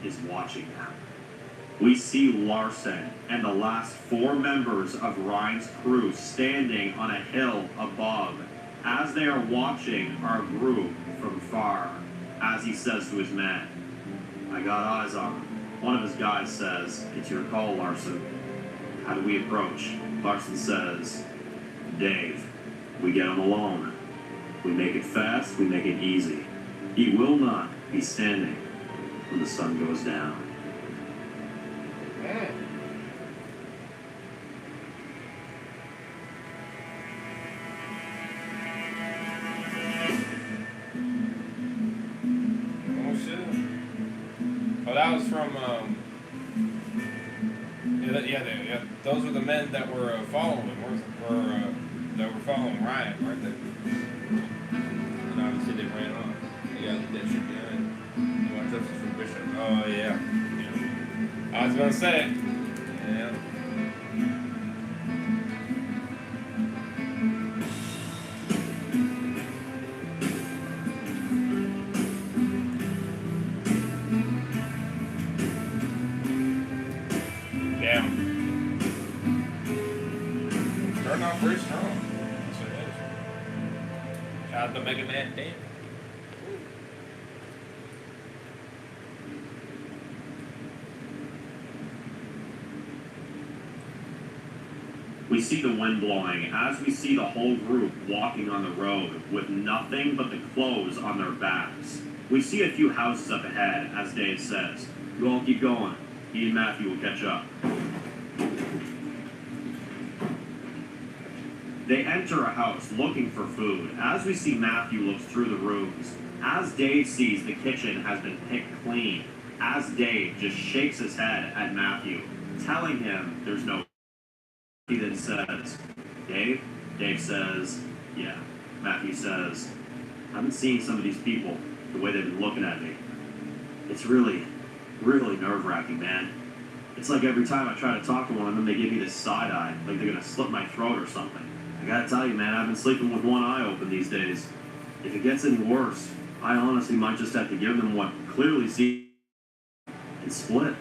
is watching them. We see Larson and the last 4 members of Ryan's crew standing on a hill above as they are watching our group from far, as he says to his men, I got eyes on them. One of his guys says, "It's your call, Larson. How do we approach?" Larson says, "Dave, we get him alone. We make it fast, we make it easy. He will not be standing when the sun goes down." Mm. Oh shit. Oh, that was from yeah, those were the men that were following, that were following Ryan, weren't they? And obviously they ran off. Yeah, that shit behind. Watch up from Bishop. Oh yeah. I was gonna say. Yeah. Damn. Starting off very strong. That's what it is. Shout out to Mega Man Dan. We see the wind blowing as we see the whole group walking on the road with nothing but the clothes on their backs. We see a few houses up ahead, as Dave says. "You all keep going. He and Matthew will catch up." They enter a house looking for food. As we see Matthew looks through the rooms, as Dave sees the kitchen has been picked clean, as Dave just shakes his head at Matthew, telling him there's no. He then says, "Dave?" Dave says, "Yeah." Matthew says, "I've been seeing some of these people, the way they've been looking at me. It's really nerve-wracking, man. It's like every time I try to talk to one of them, they give me this side-eye, like they're gonna slit my throat or something. I gotta tell you, man, I've been sleeping with one eye open these days. If it gets any worse, I honestly might just have to give them what clearly seems and split."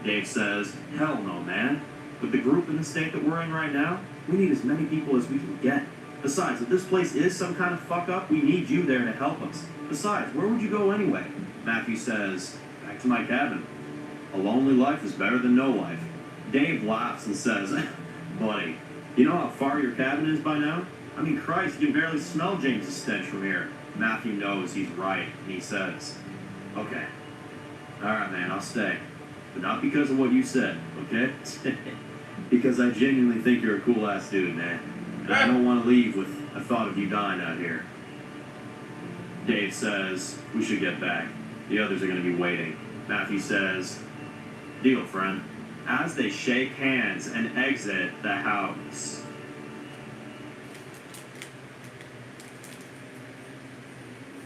Dave says, "Hell no, man. With the group in the state that we're in right now, we need as many people as we can get. Besides, if this place is some kind of fuck-up, we need you there to help us. Besides, where would you go anyway?" Matthew says, "Back to my cabin. A lonely life is better than no life." Dave laughs and says, "Buddy, you know how far your cabin is by now? I mean, Christ, you can barely smell James' stench from here." Matthew knows he's right, and he says, "Okay. Alright, man, I'll stay. But not because of what you said, okay? Because I genuinely think you're a cool-ass dude, man. And I don't want to leave with a thought of you dying out here." Dave says, "We should get back. The others are going to be waiting." Matthew says, "Deal, friend." As they shake hands and exit the house.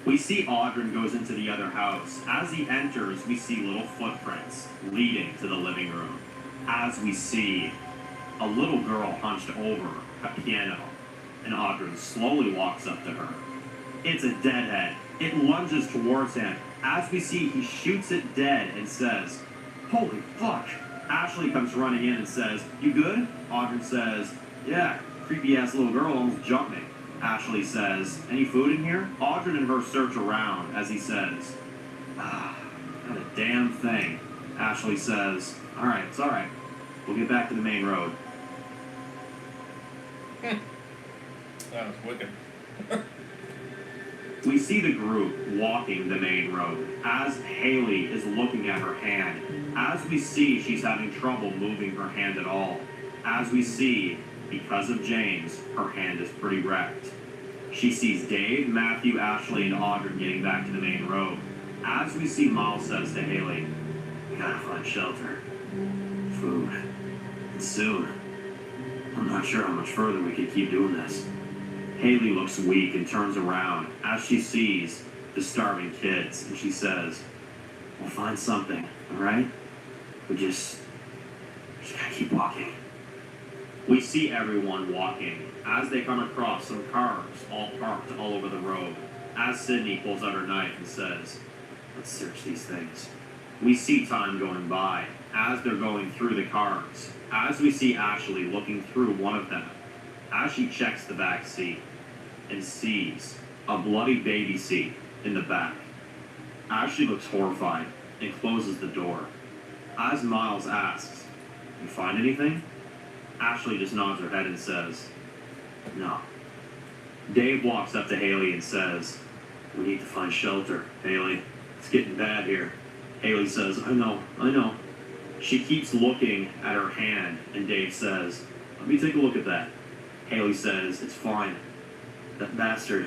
We see Audrey goes into the other house. As he enters, we see little footprints leading to the living room. As we see a little girl hunched over a piano, and Audrey slowly walks up to her. It's a deadhead. It lunges towards him. As we see, he shoots it dead and says, "Holy fuck." Ashley comes running in and says, "You good?" Audrey says, "Yeah, creepy-ass little girl almost jumped me." Ashley says, "Any food in here?" Audrey and her search around as he says, "Not a damn thing." Ashley says, "Alright, it's alright. We'll get back to the main road." That was wicked. We see the group walking the main road as Haley is looking at her hand. As we see, she's having trouble moving her hand at all. As we see, because of James, her hand is pretty wrecked. She sees Dave, Matthew, Ashley, and Audrey getting back to the main road. As we see, Mal says to Haley, "We gotta find shelter, food, and soon. I'm not sure how much further we can keep doing this." Haley looks weak and turns around as she sees the starving kids, and she says, "We'll find something, alright? We just gotta keep walking." We see everyone walking as they come across some cars all parked all over the road. As Sydney pulls out her knife and says, "Let's search these things." We see time going by as they're going through the cars. As we see Ashley looking through one of them, as she checks the back seat and sees a bloody baby seat in the back. Ashley looks horrified and closes the door. As Miles asks, "You find anything?" Ashley just nods her head and says, "No." Dave walks up to Haley and says, "We need to find shelter, Haley. It's getting bad here." Haley says, I know. She keeps looking at her hand, and Dave says, "Let me take a look at that." Haley says, "It's fine. That bastard,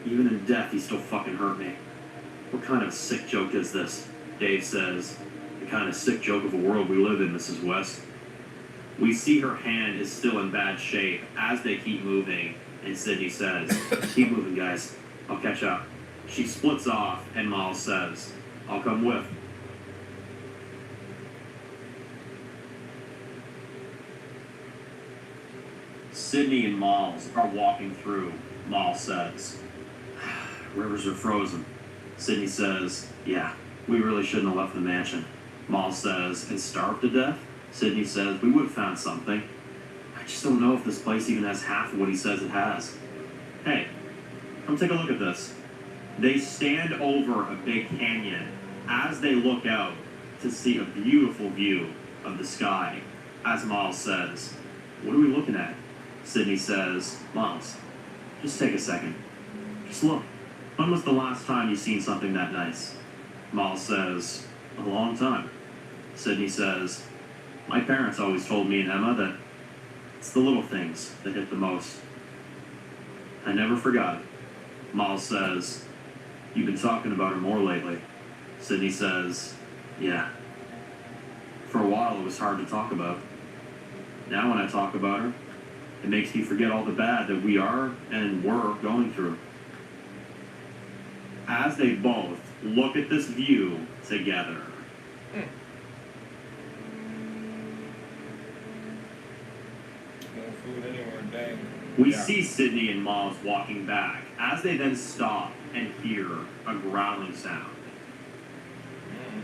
even in death, he still fucking hurt me." "What kind of sick joke is this?" Dave says, "The kind of sick joke of a world we live in, Mrs. West." We see her hand is still in bad shape as they keep moving, and Sydney says, "Keep moving, guys. I'll catch up." She splits off, and Miles says, "I'll come with." Sydney and Miles are walking through. Miles says, "Rivers are frozen." Sydney says, "Yeah, we really shouldn't have left the mansion." Miles says, "And starved to death?" Sydney says, "We would have found something. I just don't know if this place even has half of what he says it has." "Hey, come take a look at this." They stand over a big canyon as they look out to see a beautiful view of the sky. As Miles says, "What are we looking at?" Sydney says, "Miles, just take a second. Just look. When was the last time you seen something that nice?" Miles says, "A long time." Sydney says, "My parents always told me and Emma that it's the little things that hit the most. I never forgot it." Miles says, "You've been talking about her more lately." Sydney says, "Yeah. For a while it was hard to talk about. Now when I talk about her, it makes me forget all the bad that we are and were going through." As they both look at this view together. No food anywhere, dang. We Yeah. see Sydney and Miles walking back as they then stop and hear a growling sound. Mm.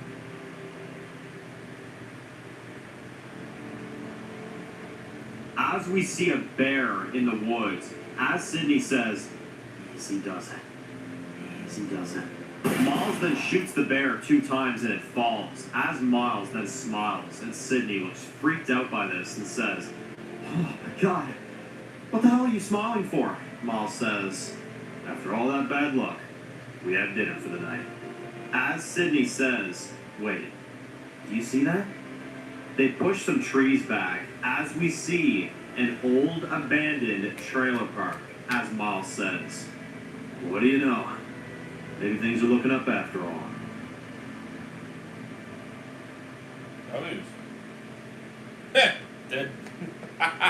As we see a bear in the woods, as Sydney says, "Easy does it. Easy does it." Miles then shoots the bear 2 times and it falls. As Miles then smiles and Sydney looks freaked out by this and says, "Oh my God, what the hell are you smiling for?" Miles says, "After all that bad luck, we have dinner for the night." As Sydney says, "Wait, do you see that?" They push some trees back as we see an old abandoned trailer park. As Miles says, "What do you know? Maybe things are looking up after all." Others. Dead.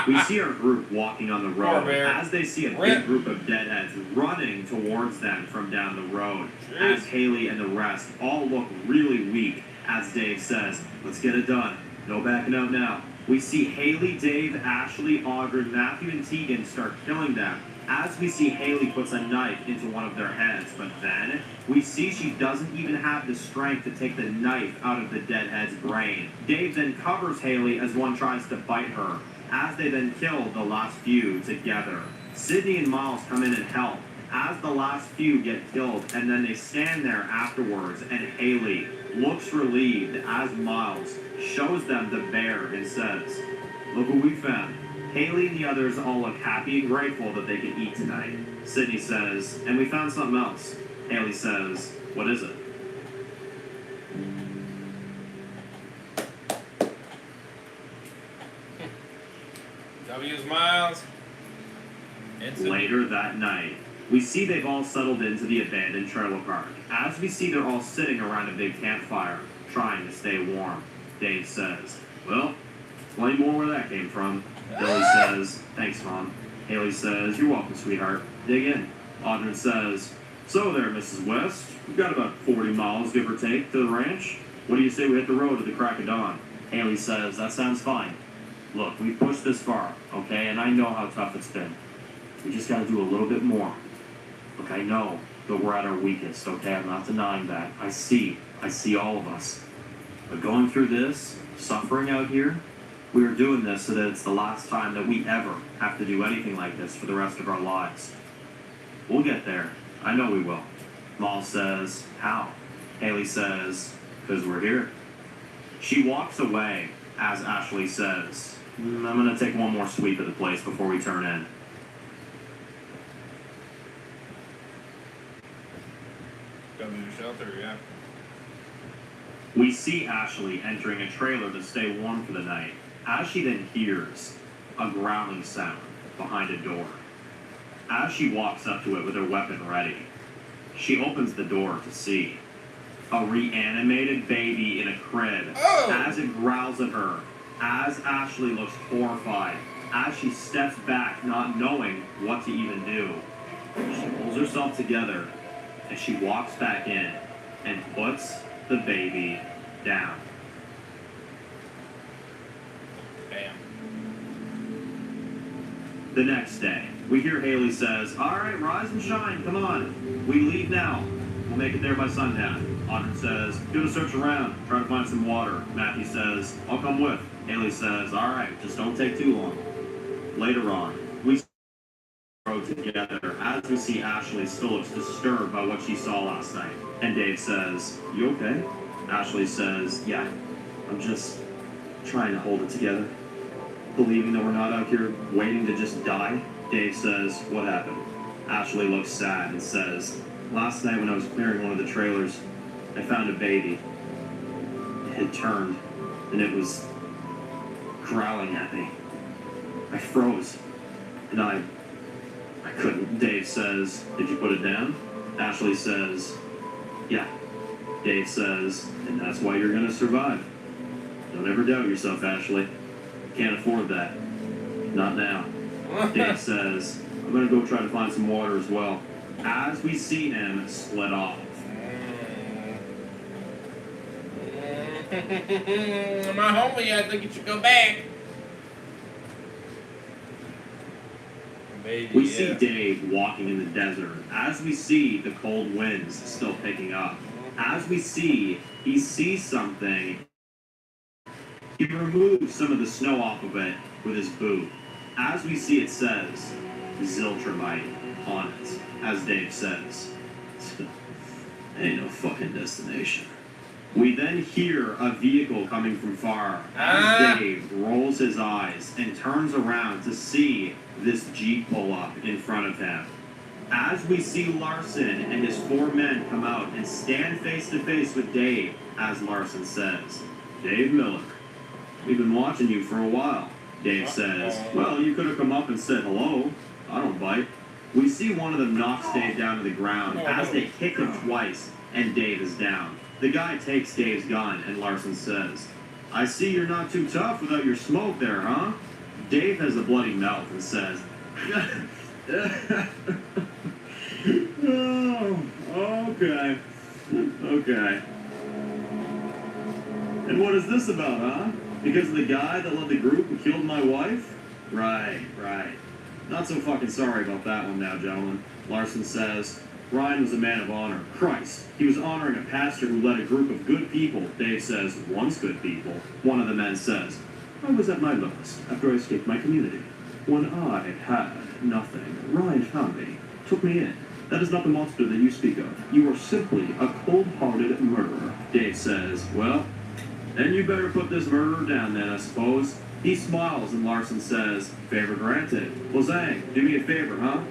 We see our group walking on the Poor road bear. as they see a Rip. big group of deadheads running towards them from down the road. Jeez. As Haley and the rest all look really weak, as Dave says, "Let's get it done. No backing out now." We see Haley, Dave, Ashley, Audrey, Matthew, and Tegan start killing them. As we see Haley puts a knife into one of their heads, but then we see she doesn't even have the strength to take the knife out of the deadhead's brain. Dave then covers Haley as one tries to bite her, as they then kill the last few together. Sydney and Miles come in and help as the last few get killed, and then they stand there afterwards, and Haley looks relieved as Miles shows them the bear and says, "Look what we found." Haley and the others all look happy and grateful that they can eat tonight. Sydney says, "And we found something else." Haley says, "What is it?" W's Miles. It's Later that night, we see they've all settled into the abandoned trailer park. As we see they're all sitting around a big campfire, trying to stay warm. Dave says, "Well, explain more where that came from." Billy says, "Thanks, Mom." Haley says, "You're welcome, sweetheart. Dig in." Audrey says, "So there, Mrs. West. We've got about 40 miles, give or take, to the ranch. What do you say we hit the road at the crack of dawn?" Haley says, "That sounds fine. Look, we've pushed this far, okay, and I know how tough it's been. We just gotta do a little bit more. Look, I know that we're at our weakest, okay? I'm not denying that. I see all of us. But going through this, suffering out here, we are doing this so that it's the last time that we ever have to do anything like this for the rest of our lives. We'll get there. I know we will." Miles says, "How?" Haley says, "'Cause we're here." She walks away as Ashley says, I'm gonna take one more sweep at the place before we turn in. Go to the shelter, yeah. We see Ashley entering a trailer to stay warm for the night, as she then hears a growling sound behind a door. As she walks up to it with her weapon ready, she opens the door to see a reanimated baby in a crib as it growls at her, as Ashley looks horrified, as she steps back not knowing what to even do. She pulls herself together and she walks back in and puts the baby down. Bam. The next day, we hear Haley says, all right, rise and shine, come on. We leave now. We'll make it there by sundown. Audrey says, gonna search around, try to find some water. Matthew says, I'll come with. Haley says, all right, just don't take too long. Later on, we road together as we see Ashley still looks disturbed by what she saw last night. And Dave says, you okay? Ashley says, yeah, I'm just trying to hold it together. Believing that we're not out here waiting to just die. Dave says, what happened? Ashley looks sad and says, last night when I was clearing one of the trailers, I found a baby. It had turned, and it was growling at me. I froze, and I couldn't. Dave says, did you put it down? Ashley says, yeah. Dave says, and that's why you're gonna survive. Don't ever doubt yourself, Ashley. Can't afford that. Not now. Dave says, I'm gonna go try to find some water as well. As we see him split off. My homie, I think you should go back. Baby, We see Dave walking in the desert. As we see the cold winds still picking up. As we see, he sees something. He removes some of the snow off of it with his boot. As we see, it says Ziltramite on it. As Dave says, ain't no fucking destination. We then hear a vehicle coming from far as Dave rolls his eyes and turns around to see this Jeep pull up in front of him. As we see Larson and his 4 men come out and stand face to face with Dave, as Larson says, Dave Miller, we've been watching you for a while. Dave says, well, you could have come up and said hello. I don't bite. We see one of them knocks Dave down to the ground as they kick him twice, and Dave is down. The guy takes Dave's gun, and Larson says, I see you're not too tough without your smoke there, huh? Dave has a bloody mouth and says, oh, okay. Okay. And what is this about, huh? Because of the guy that led the group who killed my wife? Right. Not so fucking sorry about that one now, gentlemen. Larson says, Ryan was a man of honor. Christ, he was honoring a pastor who led a group of good people. Dave says, once good people. One of the men says, I was at my lowest after I escaped my community. When I had nothing, Ryan found me, took me in. That is not the monster that you speak of. You are simply a cold-hearted murderer. Dave says, well, then you better put this murderer down then, I suppose. He smiles and Larson says, favor granted. Well, Zang, do me a favor, huh?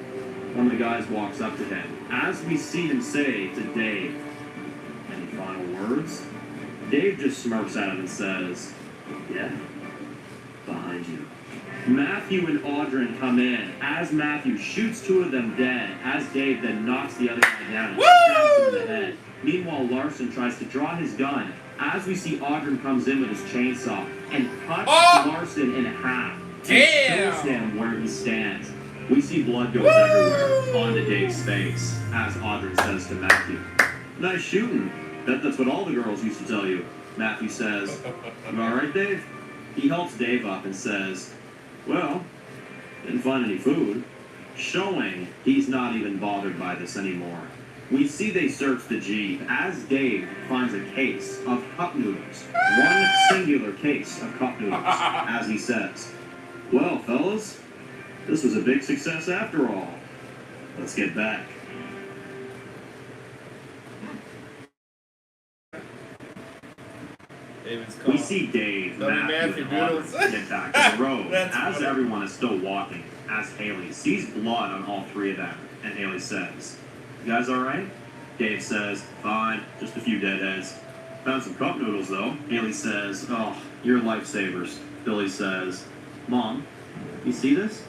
One of the guys walks up to him. As we see him say to Dave, any final words? Dave just smirks at him and says, yeah, behind you. Matthew and Audrey come in. As Matthew shoots 2 of them dead, as Dave then knocks the other guy down and stabs him in the head. Meanwhile, Larson tries to draw his gun. As we see Audrey comes in with his chainsaw and cuts Larson in half and kills him where he stands. We see blood goes everywhere onto Dave's face, as Audrey says to Matthew, nice shooting. That's what all the girls used to tell you. Matthew says, you all right, Dave? He helps Dave up and says, well, didn't find any food, showing he's not even bothered by this anymore. We see they search the Jeep as Dave finds a case of cup noodles. One singular case of cup noodles, as he says, well, fellas, this was a big success after all. Let's get back. David's We calling. see Dave, Love you, Matthew, and Doodles. Audrey get back to the road. That's As funny. everyone is still walking, as Haley sees blood on all three of them, and Haley says, "You guys alright?" Dave says, "Fine, just a few deadheads. Found some cup noodles though." Haley says, "Oh, you're lifesavers." Billy says, "Mom, you see this?"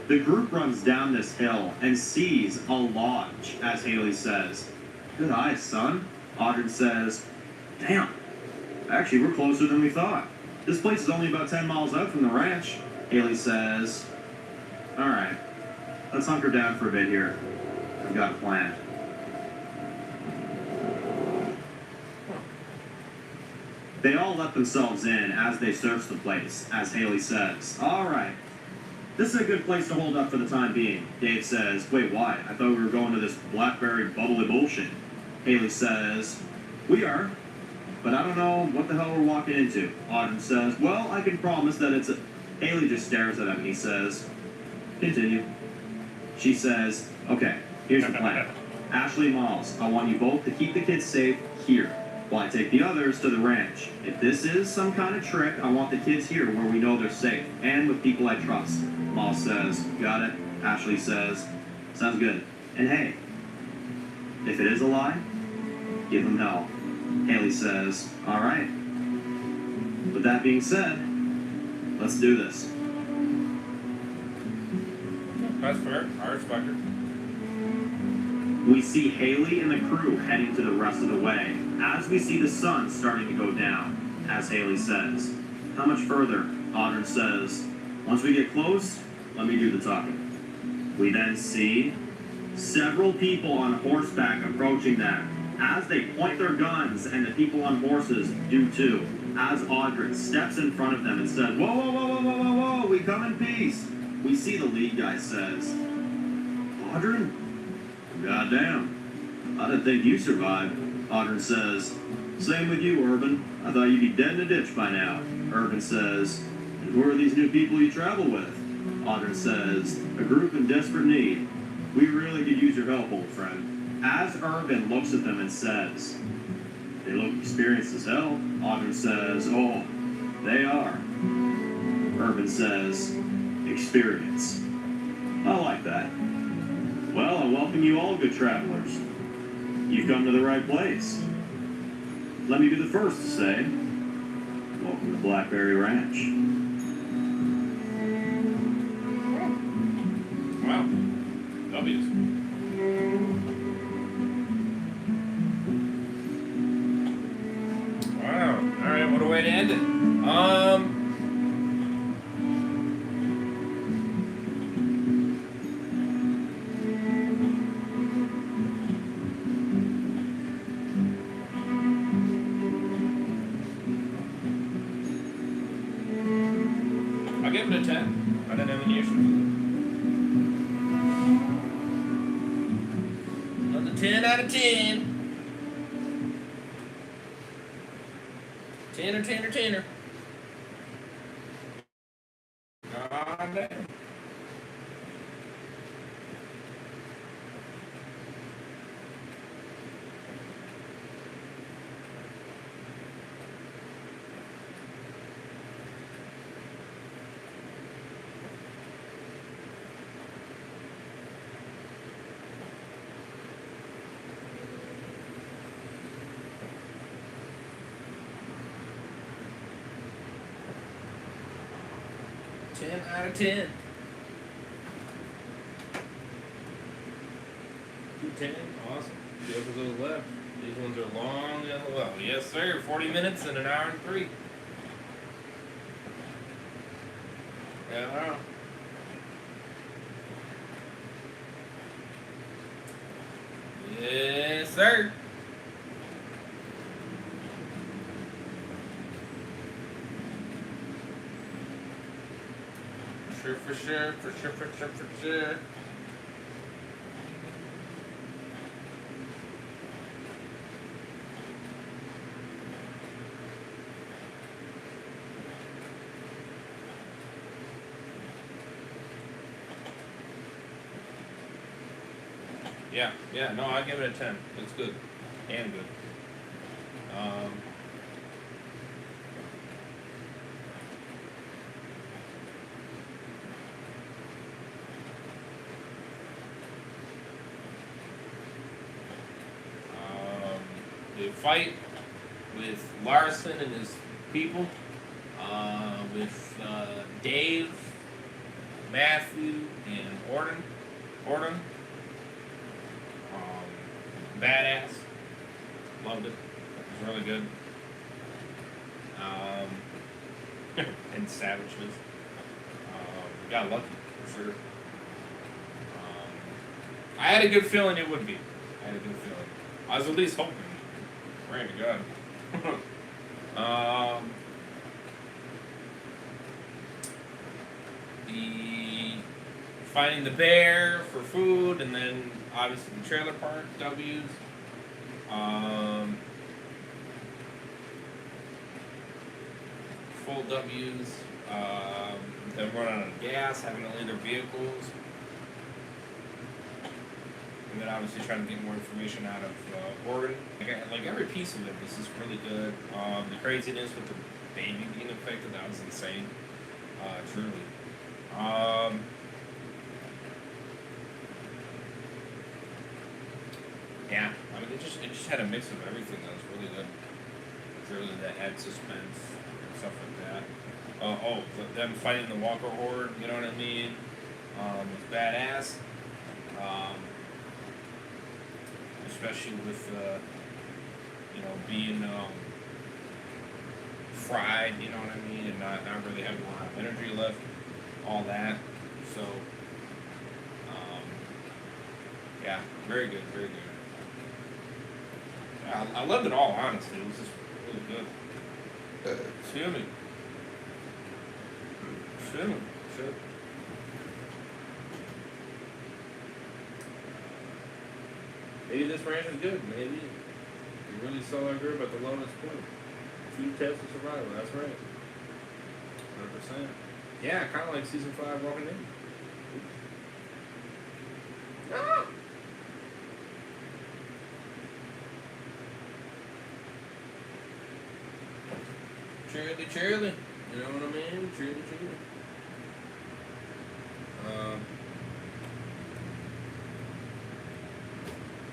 The group runs down this hill and sees a lodge, as Haley says, "Good eyes, son." Audrey says, "Damn, actually we're closer than we thought. This place is only about 10 miles out from the ranch." Haley says, "Alright, let's hunker down for a bit here. I've got a plan." They all let themselves in as they search the place, as Haley says, "Alright, this is a good place to hold up for the time being." Dave says, "Wait, why? I thought we were going to this blackberry bubbly bullshit." Haley says, "We are, but I don't know what the hell we're walking into." Audrey says, "Well, I can promise that it's a..." Haley just stares at him and he says, "Continue." She says, "Okay, here's the plan. Ashley and Miles, I want you both to keep the kids safe here while I take the others to the ranch. If this is some kind of trick, I want the kids here where we know they're safe and with people I trust." Miles says, "Got it." Ashley says, "Sounds good. And hey, if it is a lie, give them hell." Haley says, "Alright. With that being said, let's do this." That's fair. I respect her. We see Haley and the crew heading to the rest of the way, as we see the sun starting to go down, as Haley says, "How much further?" Audrey says, "Once we get close, let me do the talking." We then see several people on horseback approaching them, as they point their guns, and the people on horses do too, as Audrey steps in front of them and says, "Whoa, whoa, whoa, whoa, whoa, whoa, whoa, we come in peace." We see the lead guy says, "Audrey? Goddamn, I didn't think you survived." Audrey says, "Same with you, Urban. I thought you'd be dead in a ditch by now." Urban says, "And who are these new people you travel with?" Audrey says, "A group in desperate need. We really could use your help, old friend." As Urban looks at them and says, "They look experienced as hell." Audrey says, "Oh, they are." Urban says, "Experience. I like that. Well, I welcome you all, good travelers. You've come to the right place. Let me be the first to say, welcome to Blackberry Ranch." Wow. W's. Wow. Alright, what a way to end it. I'll give it a 10. I didn't have any issues with it. Another 10 out of 10. 10 or 10 or 10 or. God damn. Ten out of 10. 210, awesome. The episodes left. These ones are long and well. Yes, sir. 40 minutes and an hour and 3. Yeah, I know. Yes, sir. For sure. Yeah, no, I give it a 10. It's good. And good. a fight with Larson and his people, with Dave, Matthew, and Orden. Badass. Loved it. It was really good. And Savages. Got lucky, for sure. I had a good feeling it would be. I was at least hoping. Praying to God. The finding the bear for food, and then obviously the trailer park W's. Full W's. Them running out of gas, having to leave their vehicles. And then obviously trying to get more information out of Oregon. Like every piece of it was just really good. The craziness with the baby being infected, that was insane. Truly. Yeah, I mean it just had a mix of everything that was really good. Really that had suspense and stuff like that. Them fighting the Walker Horde, you know what I mean? Was badass. Especially with being fried, you know what I mean, and not really having a lot of energy left, all that. So yeah, very good. I loved it all, honestly. It was just really good. Excuse me. Shit. Maybe this ranch is good. Maybe you really saw our group at the lowest point. 2 tests of survival. That's right. 100%. Yeah, kind of like season 5 Walking In. Ah! Cheerily. You know what I mean? Cheerily.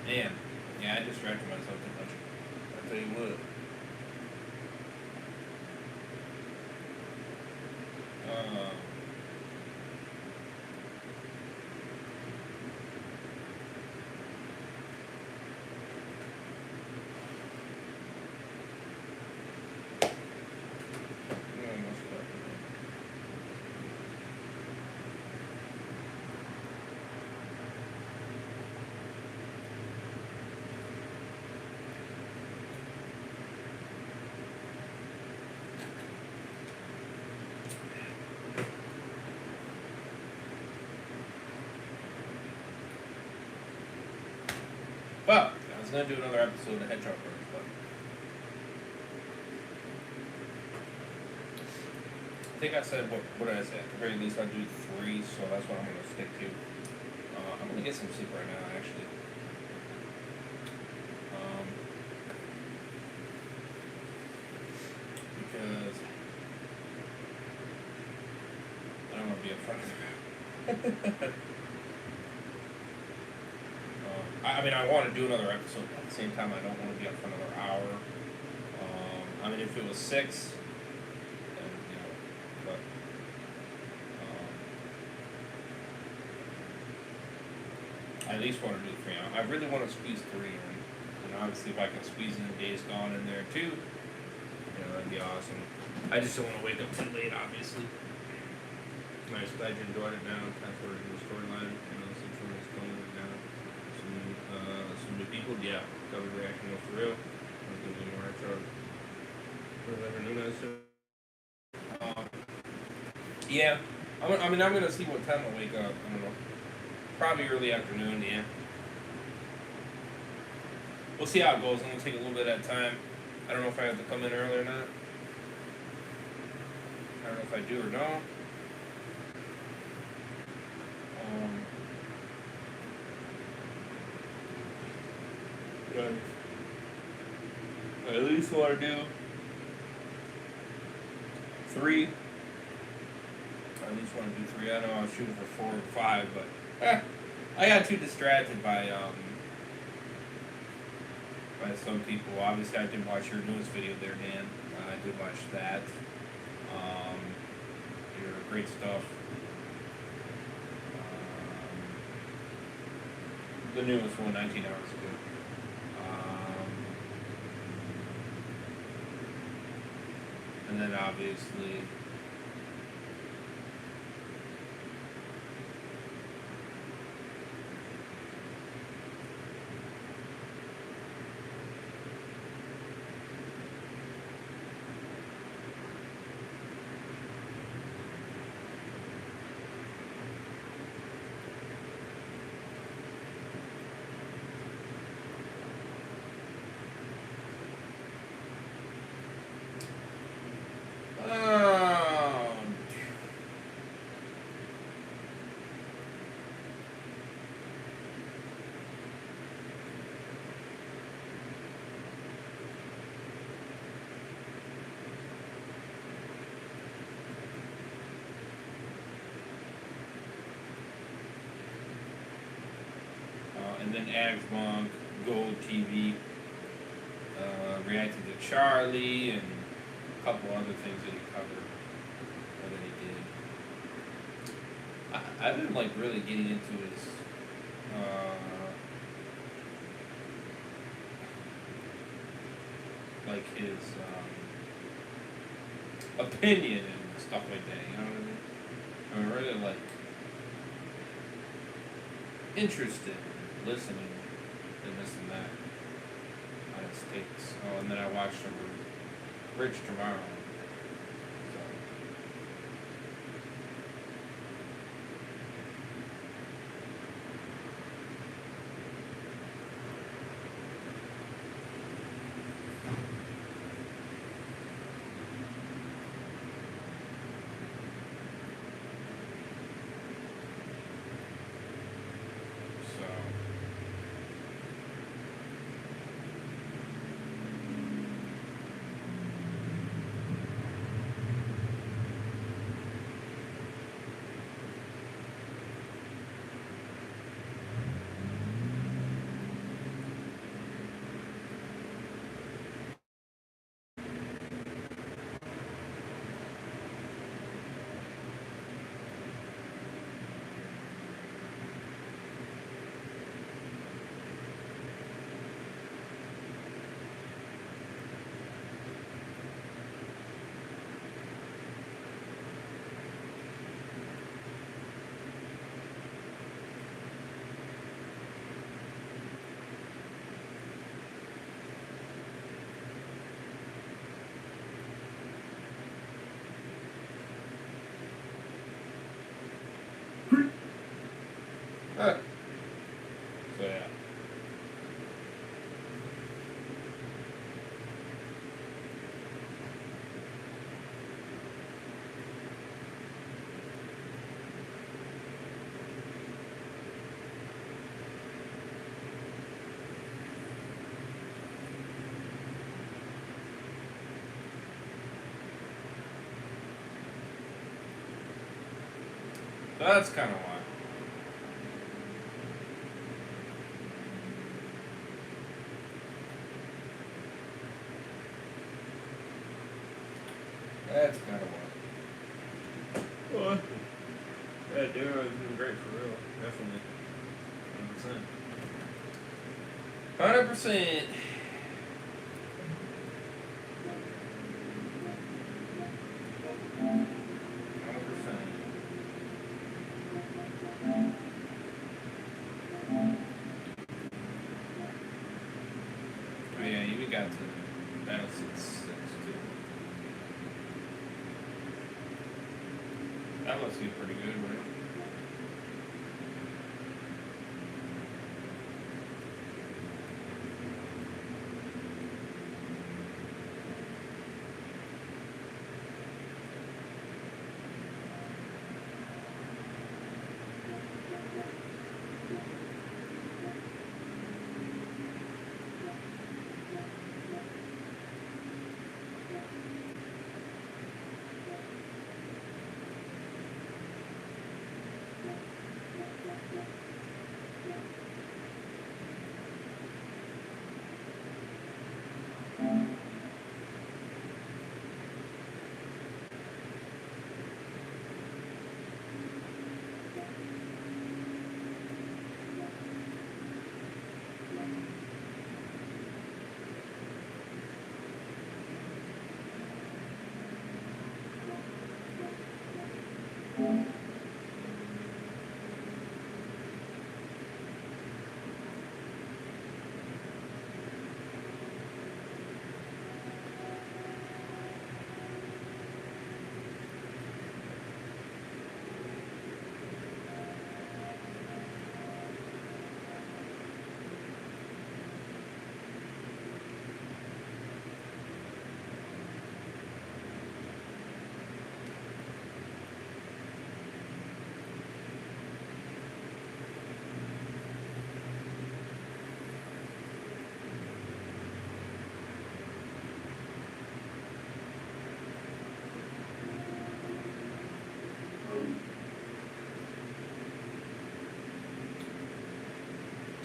Man, yeah, I distracted myself too much. I'll tell you what. But I was gonna do another episode of Hedgehog Birds, but I think I said what did I say? At the very least, I'd do 3, so that's what I'm gonna stick to. I'm gonna get some sleep right now, actually. Because I don't want to be in front of the I mean, I want to do another episode, but at the same time, I don't want to be up for another hour. I mean, if it was 6, then, but, I at least want to do 3. I really want to squeeze 3 in. Obviously, if I can squeeze in Days Gone in there, too, that'd be awesome. I just don't want to wake up too late, obviously. Nice, glad you enjoyed it now. That's where the storyline, situation's going now. Some new people, yeah. Cover reaction was for real. I'm thinking more retro. Whatever Nunes. Yeah. I mean, I'm gonna see what time I wake up. I don't know. Probably early afternoon, yeah. We'll see how it goes. I'm gonna take a little bit at a time. I don't know if I have to come in early or not. I don't know if I do or no. I at least want to do 3. I at least want to do 3. I know I was shooting for 4 or 5, but I got too distracted by by some people. Obviously, I did watch your newest video there, Dan. I did watch that. Your great stuff. The newest one, 19 hours ago. And then obviously, and then Agsmonk, Gold TV, reacting to Charlie, and a couple other things that he covered, or that he did. I've been like really getting into his, like his opinion and stuff like that. You know what I mean? I'm really like interested in listening and this and that on his takes. Oh, and then I watched him with Rich tomorrow. So. So yeah. So that's kind of why. That's kind of why. Well, yeah, Darrow's been great for real. Definitely. 100%. 100%. Oh yeah, you got to Battlefield 6 too. That must be pretty good, right?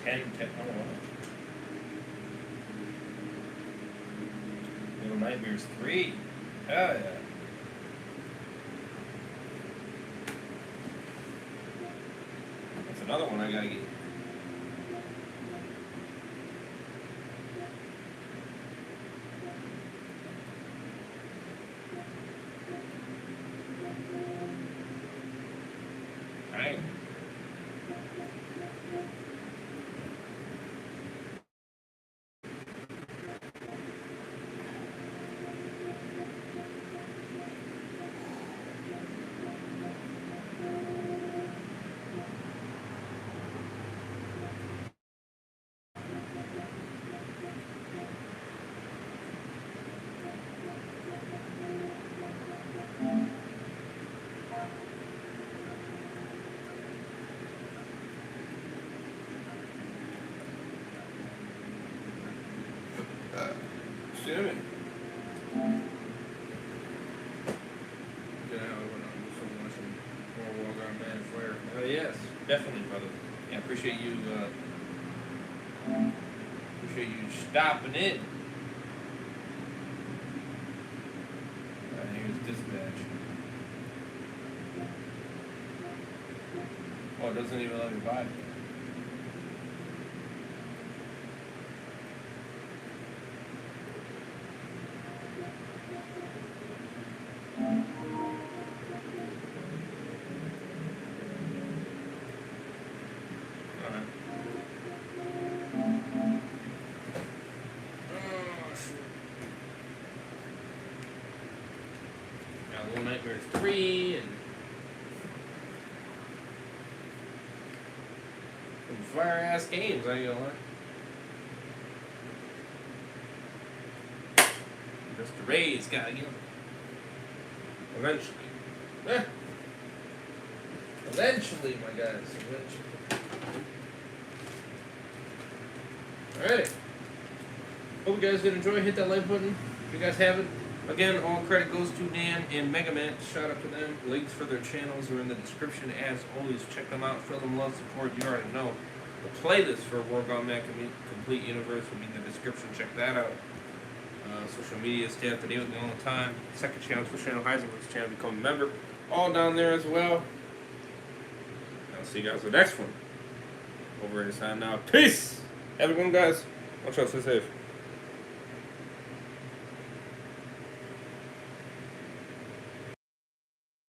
10, oh wow. Little Nightmares 3. Hell yeah. That's another one I gotta get. Alright. Assuming. Get out when I'm just watching more Walk on Man Flare. Oh yes, definitely, brother. Yeah, appreciate you stopping in. Here's dispatch. Oh, it doesn't even let me buy it. Little Nightmares 3 and some fire ass games, I ain't gonna lie. Just the Rays gotta get them. Eventually. Eventually, my guys. Eventually. Alright. Hope you guys did enjoy. Hit that like button if you guys haven't. Again, all credit goes to Dan and Mega Man. Shout out to them. Links for their channels are in the description. As always, check them out. Show them love, support. You already know. The playlist for War Gone Mad Complete Universe will be in the description. Check that out. Social media, stay up to date with me all the time. Second channel, Twitch channel, Heisenberg's channel, become a member. All down there as well. I'll see you guys in the next one. Over and sign out. Peace! Have a good one, guys. Watch out, stay safe.